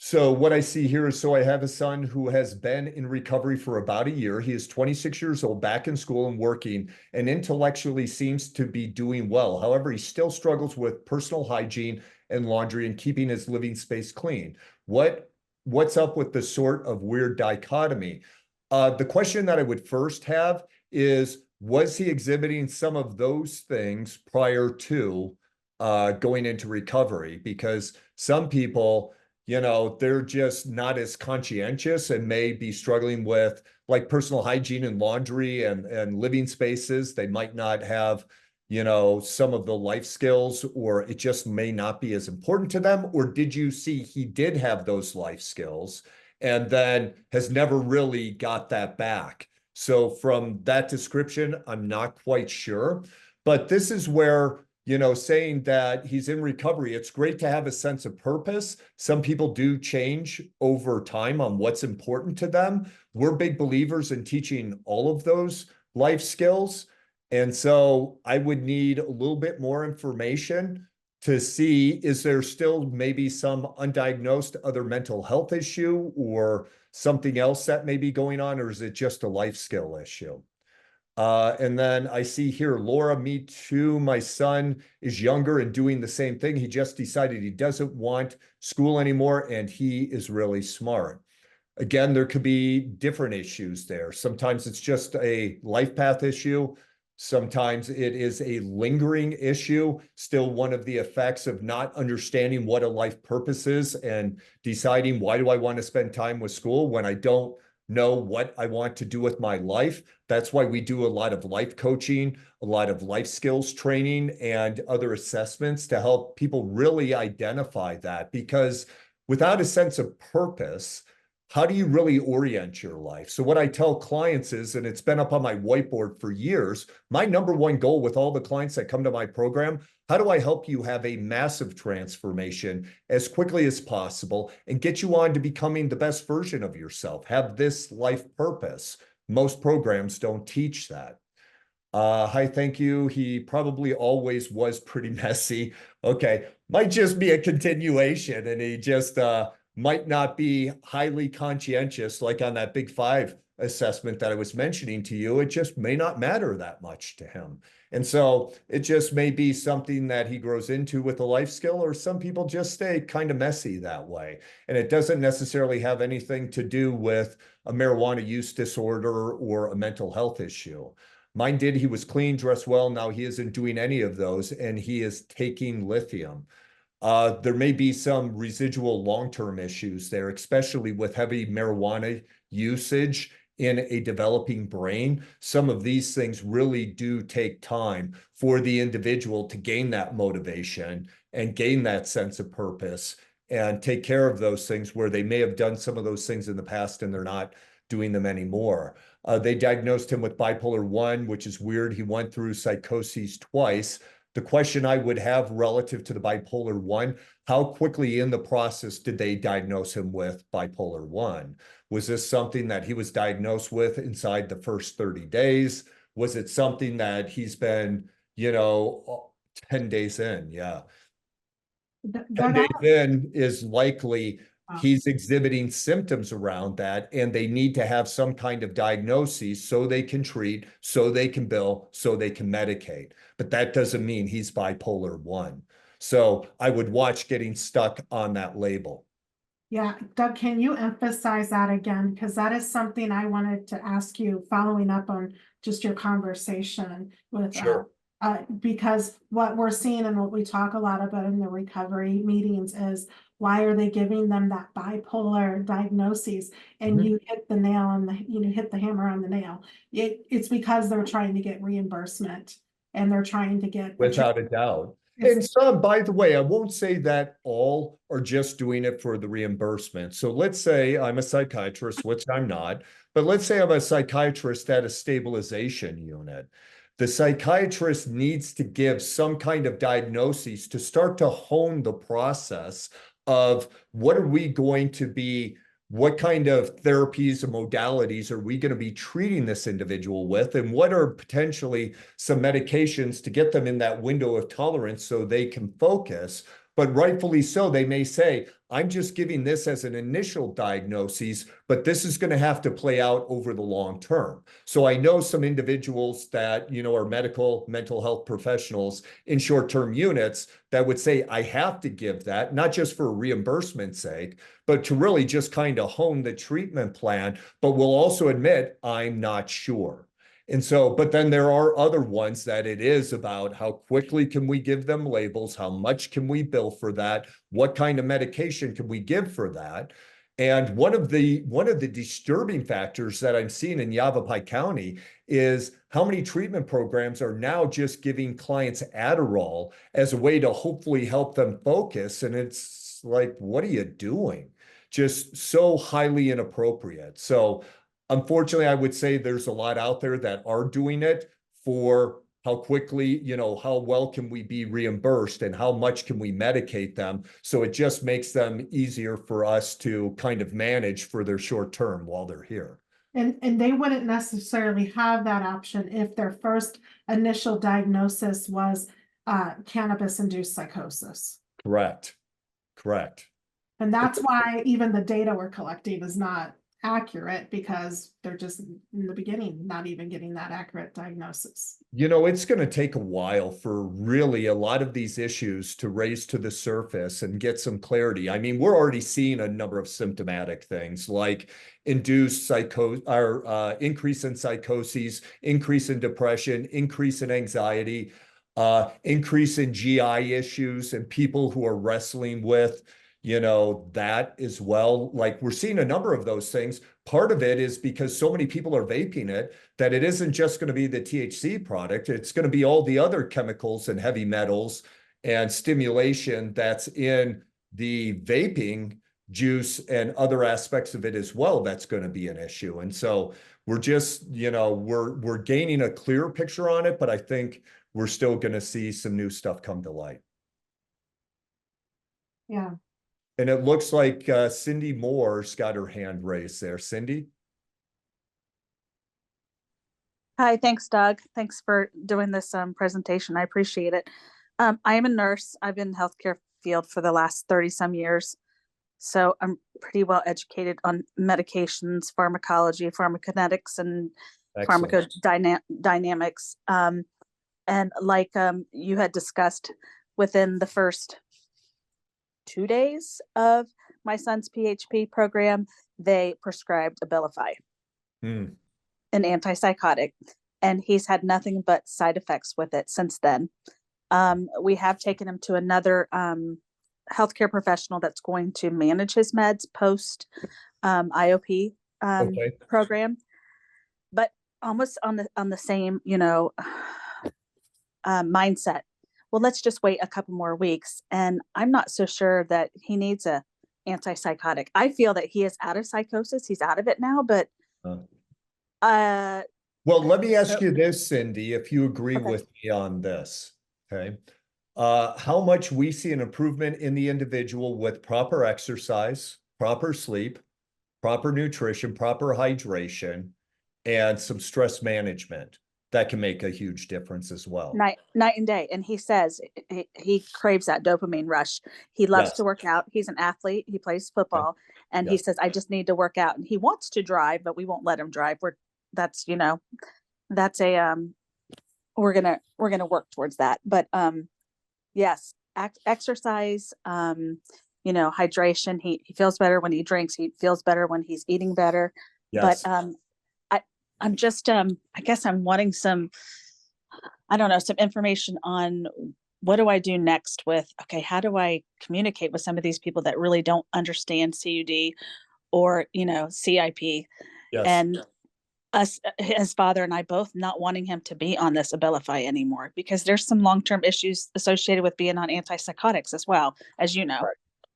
So what I see here is, so I have a son who has been in recovery for about a year. He is 26 years old, back in school and working, and intellectually seems to be doing well. However, he still struggles with personal hygiene and laundry and keeping his living space clean. What's up with the sort of weird dichotomy? The question that I would first have is, was he exhibiting some of those things prior to going into recovery? Because some people, they're just not as conscientious and may be struggling with like personal hygiene and laundry and living spaces. They might not have, some of the life skills, or it just may not be as important to them. Or did you see he did have those life skills and then has never really got that back? So from that description, I'm not quite sure. But this is where, saying that he's in recovery, it's great to have a sense of purpose. Some people do change over time on what's important to them. We're big believers in teaching all of those life skills. And so I would need a little bit more information to see, is there still maybe some undiagnosed other mental health issue or something else that may be going on, or is it just a life skill issue? And then I see here, Laura, me too. My son is younger and doing the same thing. He just decided he doesn't want school anymore, and he is really smart. Again, there could be different issues there. Sometimes it's just a life path issue. Sometimes it is a lingering issue, still one of the effects of not understanding what a life purpose is and deciding, why do I want to spend time with school when I don't know what I want to do with my life? That's why we do a lot of life coaching, a lot of life skills training, and other assessments to help people really identify that. Because without a sense of purpose, how do you really orient your life? So what I tell clients is, and it's been up on my whiteboard for years, my number one goal with all the clients that come to my program, how do I help you have a massive transformation as quickly as possible and get you on to becoming the best version of yourself? Have this life purpose. Most programs don't teach that. Hi, thank you. He probably always was pretty messy. Okay, might just be a continuation, and he just might not be highly conscientious, like on that Big Five assessment that I was mentioning to you. It just may not matter that much to him. And so it just may be something that he grows into with a life skill, or some people just stay kind of messy that way. And it doesn't necessarily have anything to do with a marijuana use disorder or a mental health issue. Mine did. He was clean, dressed well. Now he isn't doing any of those, and he is taking lithium. There may be some residual long-term issues there, especially with heavy marijuana usage in a developing brain. Some of these things really do take time for the individual to gain that motivation and gain that sense of purpose and take care of those things where they may have done some of those things in the past and they're not doing them anymore. They diagnosed him with bipolar 1, which is weird. He went through psychoses twice. The question I would have relative to the bipolar 1, how quickly in the process did they diagnose him with bipolar 1? Was this something that he was diagnosed with inside the first 30 days? Was it something that he's been, 10 days in? Yeah. 10 days in is likely he's exhibiting symptoms around that, and they need to have some kind of diagnosis so they can treat, so they can bill, so they can medicate. But that doesn't mean he's bipolar 1. So I would watch getting stuck on that label. Yeah, Doug, can you emphasize that again? Because that is something I wanted to ask you, following up on just your conversation with Sure. Because what we're seeing and what we talk a lot about in the recovery meetings is, why are they giving them that bipolar diagnosis? And you hit the nail on the, hit the hammer on the nail. It's because they're trying to get reimbursement and they're trying to get Without a doubt. And some, by the way, I won't say that all are just doing it for the reimbursement. So let's say I'm a psychiatrist, which I'm not, but let's say I'm a psychiatrist at a stabilization unit. The psychiatrist needs to give some kind of diagnosis to start to hone the process of what are we going to be what kind of therapies and modalities are we going to be treating this individual with? And what are potentially some medications to get them in that window of tolerance so they can focus? But rightfully so, they may say, I'm just giving this as an initial diagnosis, but this is going to have to play out over the long term. So I know some individuals that, are medical, mental health professionals in short-term units that would say, I have to give that, not just for reimbursement's sake, but to really just kind of hone the treatment plan, but will also admit, I'm not sure. And so, but then there are other ones that it is about how quickly can we give them labels, how much can we bill for that, what kind of medication can we give for that. And one of the disturbing factors that I'm seeing in Yavapai County is how many treatment programs are now just giving clients Adderall as a way to hopefully help them focus. And it's like, what are you doing? Just so highly inappropriate. So unfortunately, I would say there's a lot out there that are doing it for how quickly, how well can we be reimbursed and how much can we medicate them. So it just makes them easier for us to kind of manage for their short term while they're here. And they wouldn't necessarily have that option if their first initial diagnosis was cannabis-induced psychosis. Correct. Correct. And that's why even the data we're collecting is not accurate, because they're just in the beginning not even getting that accurate diagnosis. It's going to take a while for really a lot of these issues to raise to the surface and get some clarity. I mean, we're already seeing a number of symptomatic things like induced psychosis, or increase in psychoses, increase in depression, increase in anxiety, increase in GI issues, and people who are wrestling with that as well. Like, we're seeing a number of those things. Part of it is because so many people are vaping it that it isn't just going to be the THC product. It's going to be all the other chemicals and heavy metals and stimulation that's in the vaping juice and other aspects of it as well. That's going to be an issue. And so we're just, we're gaining a clearer picture on it, but I think we're still going to see some new stuff come to light. Yeah. And it looks like Cindy Moore's got her hand raised there. Cindy? Hi, thanks, Doug. Thanks for doing this presentation. I appreciate it. I am a nurse. I've been in the healthcare field for the last 30 some years. So I'm pretty well educated on medications, pharmacology, pharmacokinetics, and pharmacodynamics. And like you had discussed, within the first 2 days of my son's PHP program, they prescribed Abilify, an antipsychotic, and he's had nothing but side effects with it since then. We have taken him to another healthcare professional that's going to manage his meds post IOP program, but almost on the same mindset. Well, let's just wait a couple more weeks. And I'm not so sure that he needs a antipsychotic. I feel that he is out of psychosis. He's out of it now, but well, let me ask you this, Cindy, if you agree with me on this. Okay. How much we see an improvement in the individual with proper exercise, proper sleep, proper nutrition, proper hydration, and some stress management. That can make a huge difference as well. Night and day. And he says he craves that dopamine rush. He loves to work out. He's an athlete. He plays football. And he says, I just need to work out. And he wants to drive, but we won't let him drive. We're gonna work towards that. But yes, exercise, hydration. He feels better when he drinks. He feels better when he's eating better. Yes. But I'm just, I guess I'm wanting some information on what do I do next with, how do I communicate with some of these people that really don't understand CUD or, CIP, and us, his father and I both not wanting him to be on this Abilify anymore, because there's some long-term issues associated with being on antipsychotics as well, as you know.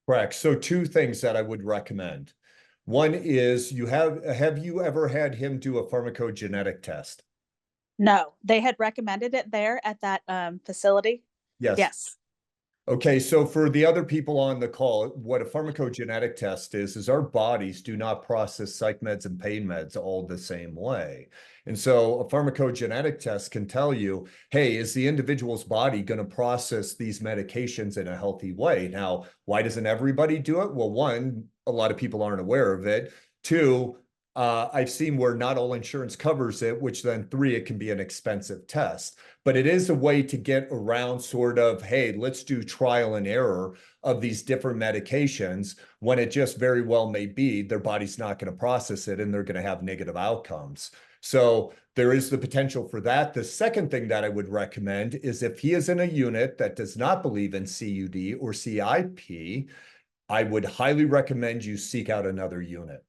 Correct. So 2 things that I would recommend. One is, have you ever had him do a pharmacogenetic test? No, they had recommended it there at that facility. Yes. Okay, so for the other people on the call, what a pharmacogenetic test is our bodies do not process psych meds and pain meds all the same way. And so a pharmacogenetic test can tell you, hey, is the individual's body going to process these medications in a healthy way? Now, why doesn't everybody do it? Well, one, a lot of people aren't aware of it. Two, I've seen where not all insurance covers it, which then three, it can be an expensive test. But it is a way to get around sort of, hey, let's do trial and error of these different medications when it just very well may be their body's not going to process it and they're going to have negative outcomes. So there is the potential for that. The second thing that I would recommend is if he is in a unit that does not believe in CUD or CIP, I would highly recommend you seek out another unit.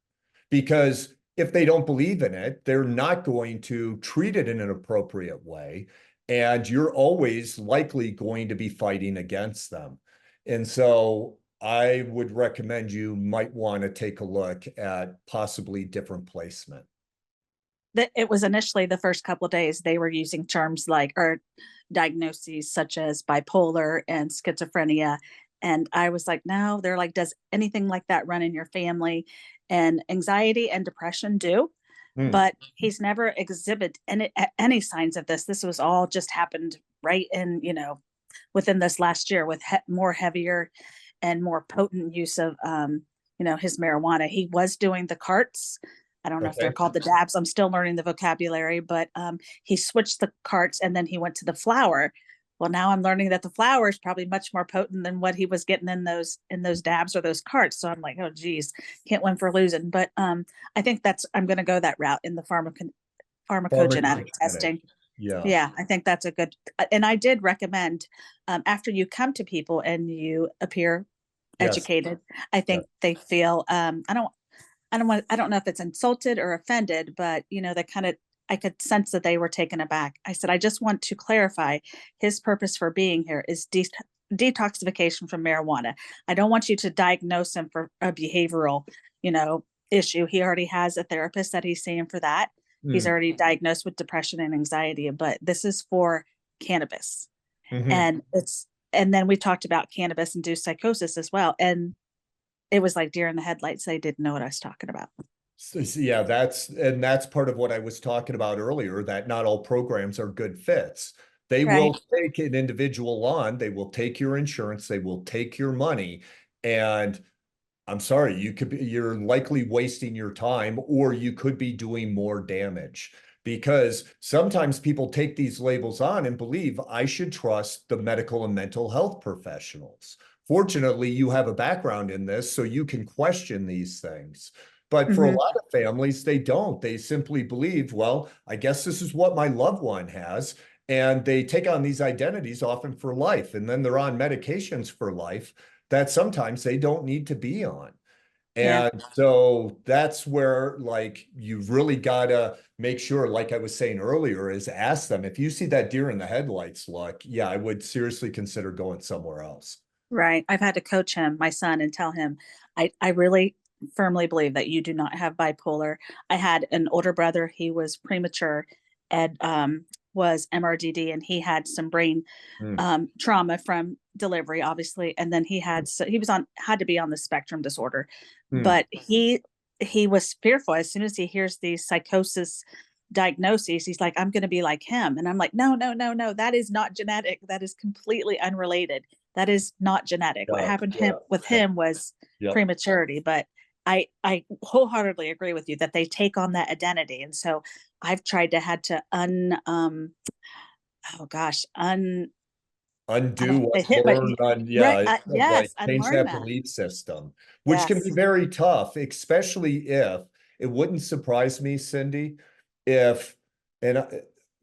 Because if they don't believe in it, they're not going to treat it in an appropriate way. And you're always likely going to be fighting against them. And so I would recommend you might want to take a look at possibly different placement. It was initially the first couple of days they were using terms like, or diagnoses such as bipolar and schizophrenia. And I was like, no, they're like, does anything like that run in your family? And anxiety and depression do, but he's never exhibited any signs of this. This was all just happened right in, within this last year with more heavier and more potent use of, his marijuana. He was doing the carts. I don't know if they're called the dabs. I'm still learning the vocabulary, but he switched the carts and then he went to the flower. Well, now I'm learning that the flower is probably much more potent than what he was getting in those dabs or those carts. So I'm like, oh geez, can't win for losing. But I think I'm going to go that route in the pharmacogenetic testing. Yeah, I think that's a good. And I did recommend after you come to people and you appear educated, I think they feel I don't know if it's insulted or offended, but I could sense that they were taken aback. I said, I just want to clarify his purpose for being here is detoxification from marijuana. I don't want you to diagnose him for a behavioral, issue. He already has a therapist that he's seeing for that. He's already diagnosed with depression and anxiety, but this is for cannabis. And then we talked about cannabis induced psychosis as well. And it was like deer in the headlights. They didn't know what I was talking about. So, yeah, that's part of what I was talking about earlier, that not all programs are good fits. They will take an individual on, they will take your insurance, they will take your money. And I'm sorry, you're likely wasting your time, or you could be doing more damage. Because sometimes people take these labels on and believe I should trust the medical and mental health professionals. Fortunately, you have a background in this, so you can question these things. But for a lot of families, they don't. They simply believe, well, I guess this is what my loved one has. And they take on these identities often for life. And then they're on medications for life that sometimes they don't need to be on. And so that's where, like, you've really got to make sure, like I was saying earlier, is ask them, if you see that deer in the headlights look, yeah, I would seriously consider going somewhere else. Right. I've had to coach him, my son, and tell him, I really firmly believe that you do not have bipolar. I had an older brother, he was premature and was MRDD, and he had some brain trauma from delivery, obviously. And then he had to be on the spectrum disorder, but he was fearful. As soon as he hears these psychosis diagnoses, he's like, I'm going to be like him. And I'm like, no, that is not genetic. That is completely unrelated. That is not genetic. What happened with him was prematurity. But I wholeheartedly agree with you that they take on that identity. And so I've tried to undo what's learned, like change that belief system, which can be very tough, especially if it wouldn't surprise me, Cindy,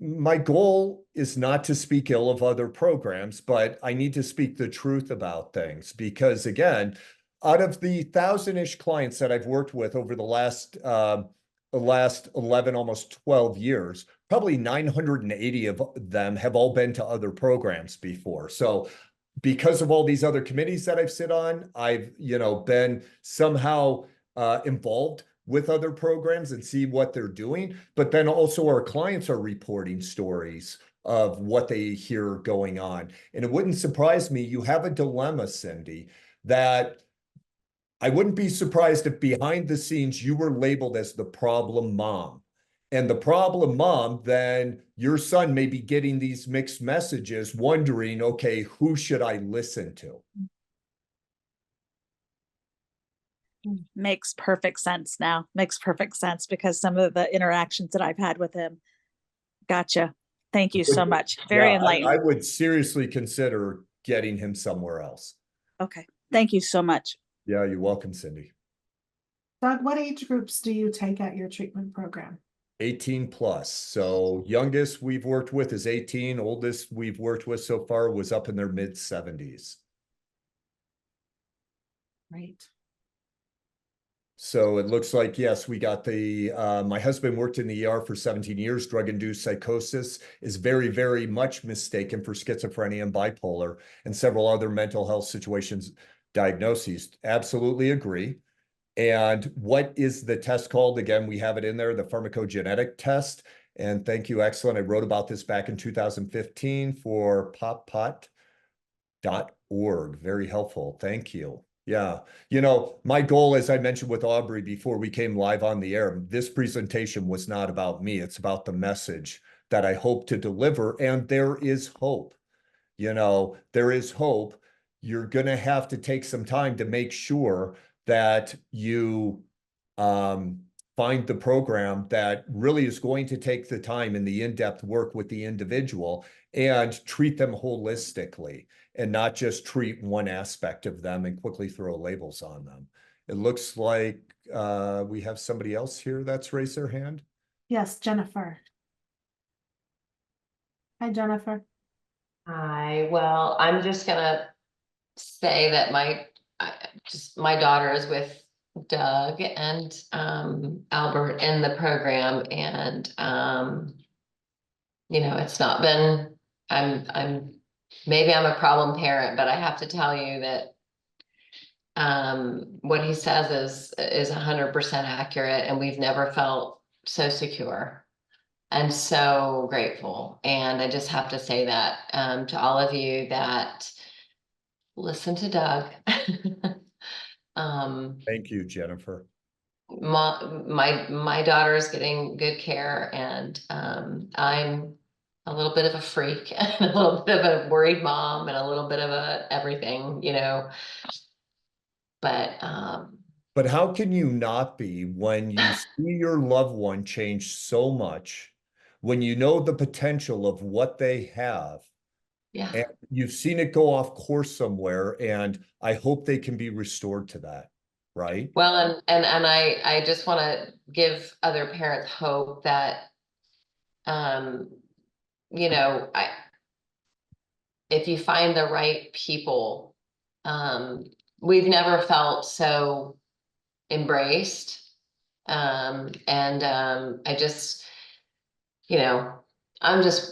my goal is not to speak ill of other programs, but I need to speak the truth about things, because again, out of the 1,000-ish clients that I've worked with over the last 11, almost 12 years, probably 980 of them have all been to other programs before. So because of all these other committees that I've sit on, I've, been somehow involved with other programs and see what they're doing. But then also our clients are reporting stories of what they hear going on. And it wouldn't surprise me, you have a dilemma, Cindy, that I wouldn't be surprised if behind the scenes you were labeled as the problem mom. And the problem mom, then your son may be getting these mixed messages, wondering, okay, who should I listen to? Makes perfect sense now. Makes perfect sense because some of the interactions that I've had with him. Gotcha. Thank you so much. Very Yeah, enlightening. I would seriously consider getting him somewhere else. Okay. Thank you so much. Yeah, you're welcome, Cindy. Doug, what age groups do you take at your treatment program? 18 plus. So youngest we've worked with is 18. Oldest we've worked with so far was up in their mid 70s. Right. So it looks like, yes, we got the, my husband worked in the ER for 17 years. Drug-induced psychosis is very, very much mistaken for schizophrenia and bipolar and several other mental health situations, diagnoses. Absolutely agree. And what is the test called? Again, we have it in there, the pharmacogenetic test. And thank you, excellent. I wrote about this back in 2015 for poppot.org. Very helpful. Thank you. Yeah. You know, my goal, as I mentioned with Aubrey before we came live on the air, this presentation was not about me. It's about the message that I hope to deliver. And there is hope. You know, there is hope. You're going to have to take some time to make sure that you find the program that really is going to take the time and the in-depth work with the individual and treat them holistically and not just treat one aspect of them and quickly throw labels on them. It looks like we have somebody else here that's raised their hand. Yes, Jennifer. Hi, Jennifer. Hi, well, I'm just gonna say that my daughter is with Doug and Albert in the program, and it's not been, maybe I'm a problem parent, but I have to tell you that what he says is 100% accurate, and we've never felt so secure and so grateful. And I just have to say that to all of you that listen to Doug. Thank you, Jennifer. My daughter is getting good care, and I'm a little bit of a freak and a little bit of a worried mom and a little bit of a everything, but But how can you not be when you see your loved one change so much, when you know the potential of what they have, yeah. and you've seen it go off course somewhere, and I hope they can be restored to that, right? Well, and I just want to give other parents hope that, if you find the right people, we've never felt so embraced. I just,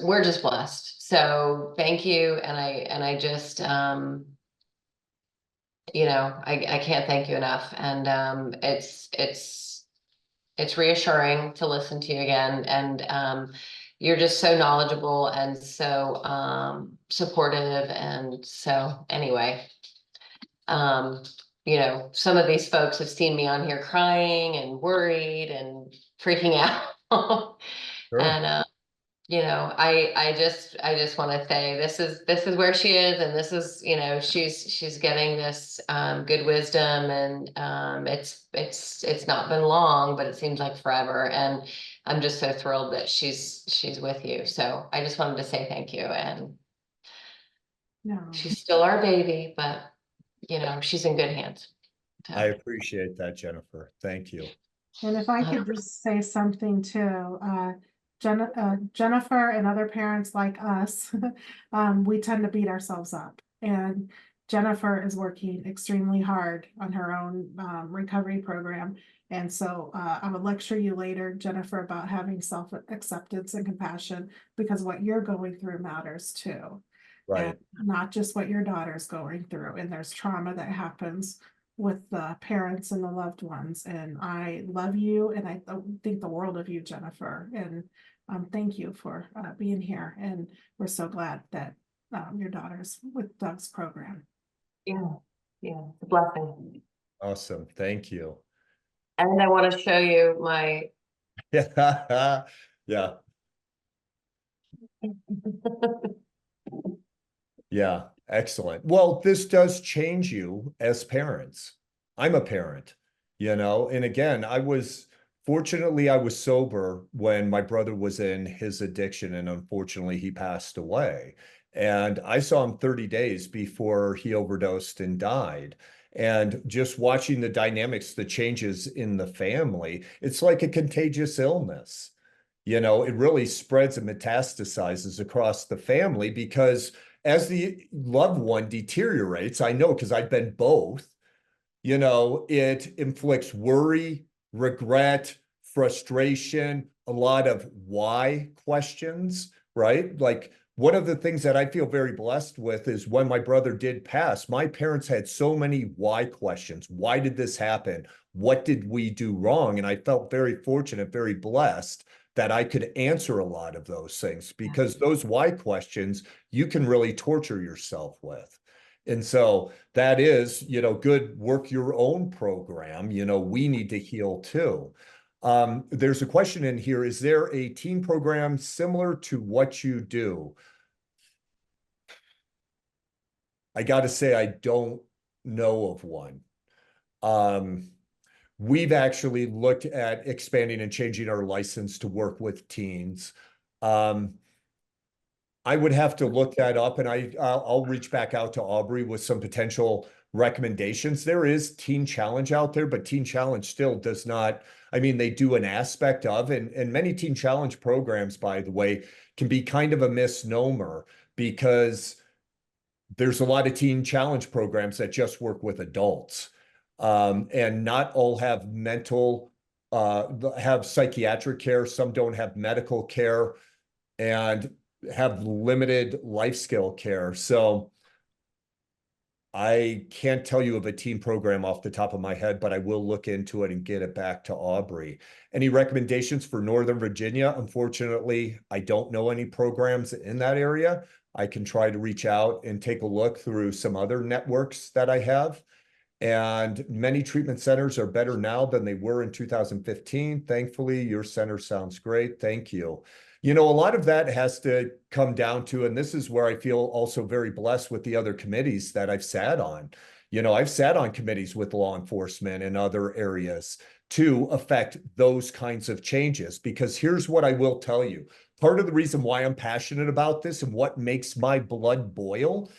we're just blessed. So thank you. And I just, I can't thank you enough. And it's reassuring to listen to you again. And you're just so knowledgeable and so supportive. And so anyway, some of these folks have seen me on here crying and worried and freaking out. Sure. And I just want to say this is where she is, and this is, she's getting this good wisdom, and it's not been long, but it seems like forever, and I'm just so thrilled that she's with you. So I just wanted to say thank you, and No. she's still our baby, but she's in good hands. So. I appreciate that, Jennifer. Thank you. And if I could just say something too, Jennifer and other parents like us, we tend to beat ourselves up. And Jennifer is working extremely hard on her own recovery program. And so I would lecture you later, Jennifer, about having self-acceptance and compassion, because what you're going through matters too. Right. And not just what your daughter's going through. And there's trauma that happens with the parents and the loved ones. And I love you, and I think the world of you, Jennifer. And thank you for being here, and we're so glad that your daughter's with Doug's program. Yeah, it's a blessing. Awesome. Thank you. And I want to show you my. Yeah. Yeah. Yeah. Excellent. Well, this does change you as parents. I'm a parent, and again, fortunately, I was sober when my brother was in his addiction, and unfortunately, he passed away. And I saw him 30 days before he overdosed and died. And just watching the dynamics, the changes in the family, it's like a contagious illness. It really spreads and metastasizes across the family because as the loved one deteriorates, I know because I've been both, it inflicts worry, regret, frustration, a lot of why questions, right? Like one of the things that I feel very blessed with is when my brother did pass, my parents had so many why questions. Why did this happen? What did we do wrong? And I felt very fortunate, very blessed that I could answer a lot of those things because those why questions you can really torture yourself with. And so that is, good work your own program. We need to heal too. There's a question in here. Is there a teen program similar to what you do? I got to say, I don't know of one. We've actually looked at expanding and changing our license to work with teens. I would have to look that up, and I'll reach back out to Aubrey with some potential recommendations. There is Teen Challenge out there, but Teen Challenge still does not, they do an aspect of, and many Teen Challenge programs, by the way, can be kind of a misnomer because there's a lot of Teen Challenge programs that just work with adults. And not all have have psychiatric care. Some don't have medical care and have limited life skill care. So I can't tell you of a teen program off the top of my head, but I will look into it and get it back to Aubrey. Any recommendations for Northern Virginia? Unfortunately, I don't know any programs in that area. I can try to reach out and take a look through some other networks that I have. And many treatment centers are better now than they were in 2015. Thankfully, your center sounds great. Thank you. A lot of that has to come down to, and this is where I feel also very blessed with the other committees that I've sat on. I've sat on committees with law enforcement and other areas to affect those kinds of changes. Because here's what I will tell you. Part of the reason why I'm passionate about this and what makes my blood boil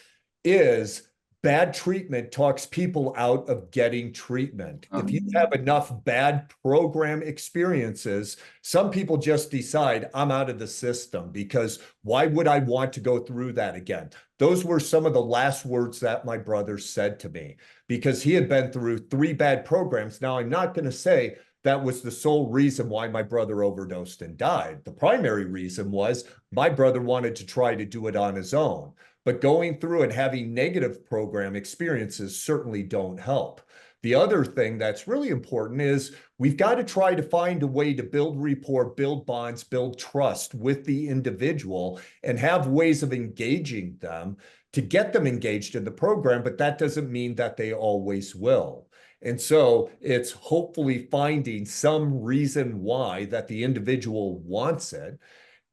is bad treatment talks people out of getting treatment. If you have enough bad program experiences, some people just decide I'm out of the system because why would I want to go through that again? Those were some of the last words that my brother said to me because he had been through 3 bad programs. Now, I'm not going to say that was the sole reason why my brother overdosed and died. The primary reason was my brother wanted to try to do it on his own. But going through and having negative program experiences certainly don't help. The other thing that's really important is we've got to try to find a way to build rapport, build bonds, build trust with the individual and have ways of engaging them to get them engaged in the program, but that doesn't mean that they always will. And so it's hopefully finding some reason why that the individual wants it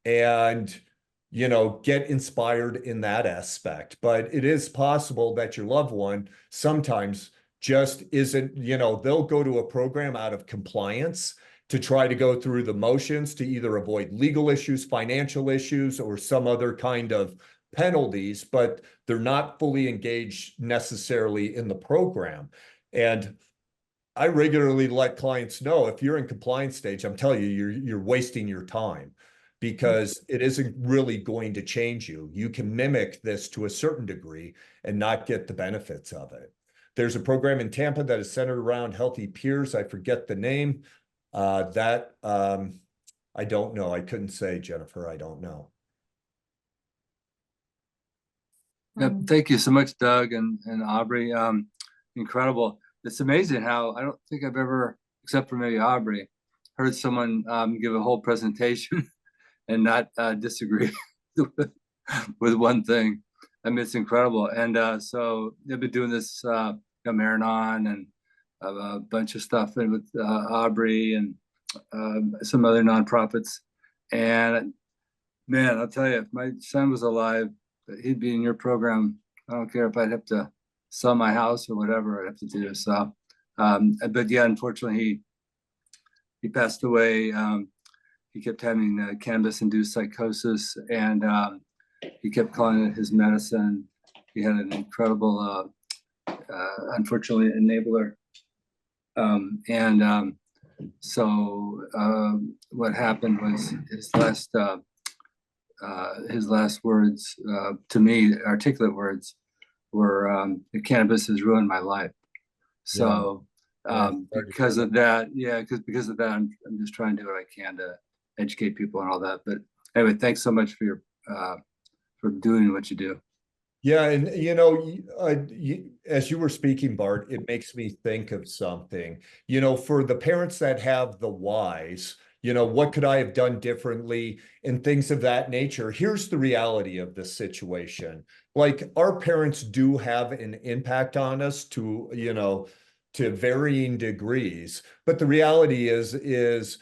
and get inspired in that aspect. But it is possible that your loved one sometimes just isn't, they'll go to a program out of compliance to try to go through the motions to either avoid legal issues, financial issues, or some other kind of penalties, but they're not fully engaged necessarily in the program. And I regularly let clients know if you're in compliance stage, I'm telling you, you're wasting your time because it isn't really going to change you. You can mimic this to a certain degree and not get the benefits of it. There's a program in Tampa that is centered around healthy peers. I forget the name. I don't know. I couldn't say, Jennifer. I don't know. Yep. Thank you so much, Doug and Aubrey. Incredible. It's amazing how I don't think I've ever, except for maybe Aubrey, heard someone give a whole presentation and not disagree with one thing. I mean, it's incredible. And so they've been doing this, Marathon and a bunch of stuff and with Aubrey and some other nonprofits. And man, I'll tell you, if my son was alive, he'd be in your program. I don't care if I'd have to sell my house or whatever I'd have to do. So, but yeah, unfortunately, he passed away. He kept having cannabis-induced psychosis, and he kept calling it his medicine. He had an incredible, unfortunately, enabler. So what happened was his last words to me, articulate words, were "the cannabis has ruined my life." So because of that, because of that, I'm just trying to do what I can to educate people and all that. But anyway, thanks so much for your for doing what you do. Yeah, and as you were speaking, Bart, it makes me think of something. For the parents that have the whys, what could I have done differently and things of that nature? Here's the reality of this situation. Like, our parents do have an impact on us to varying degrees, but the reality is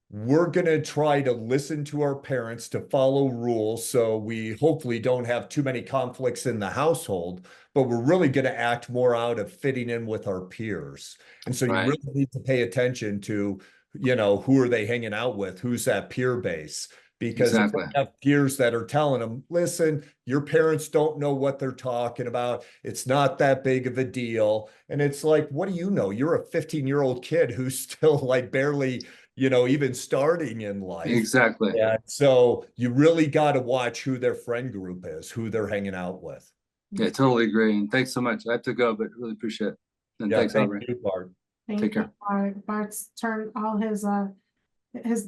we're going to try to listen to our parents, to follow rules, so we hopefully don't have too many conflicts in the household, but we're really going to act more out of fitting in with our peers. And so you really need to pay attention to, who are they hanging out with? Who's that peer base? Because if they have peers that are telling them, listen, your parents don't know what they're talking about. It's not that big of a deal. And it's like, what do you know? You're a 15-year-old kid who's still like barely, even starting in life. Exactly. Yeah. So you really got to watch who their friend group is, who they're hanging out with. Yeah, totally agree. And thanks so much. I have to go, but really appreciate it. And thanks, Aubrey. Thank you, Bart. Take care. Bart's turned all his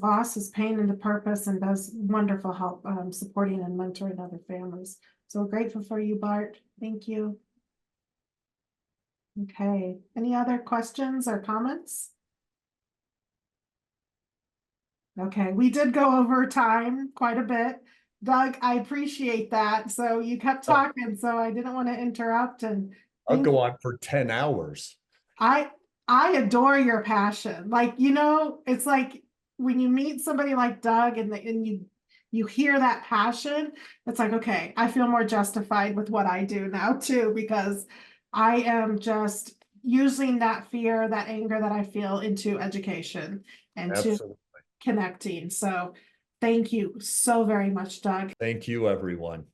loss, his pain into purpose, and does wonderful help supporting and mentoring other families. So we're grateful for you, Bart. Thank you. Okay, any other questions or comments? Okay, we did go over time quite a bit. Doug, I appreciate that. So you kept talking, so I didn't want to interrupt. And I'll go on for 10 hours. I adore your passion. Like, it's like when you meet somebody like Doug and you hear that passion, it's like, okay, I feel more justified with what I do now too, because I am just using that fear, that anger that I feel into education and to connecting. So thank you so very much, Doug. Thank you, everyone.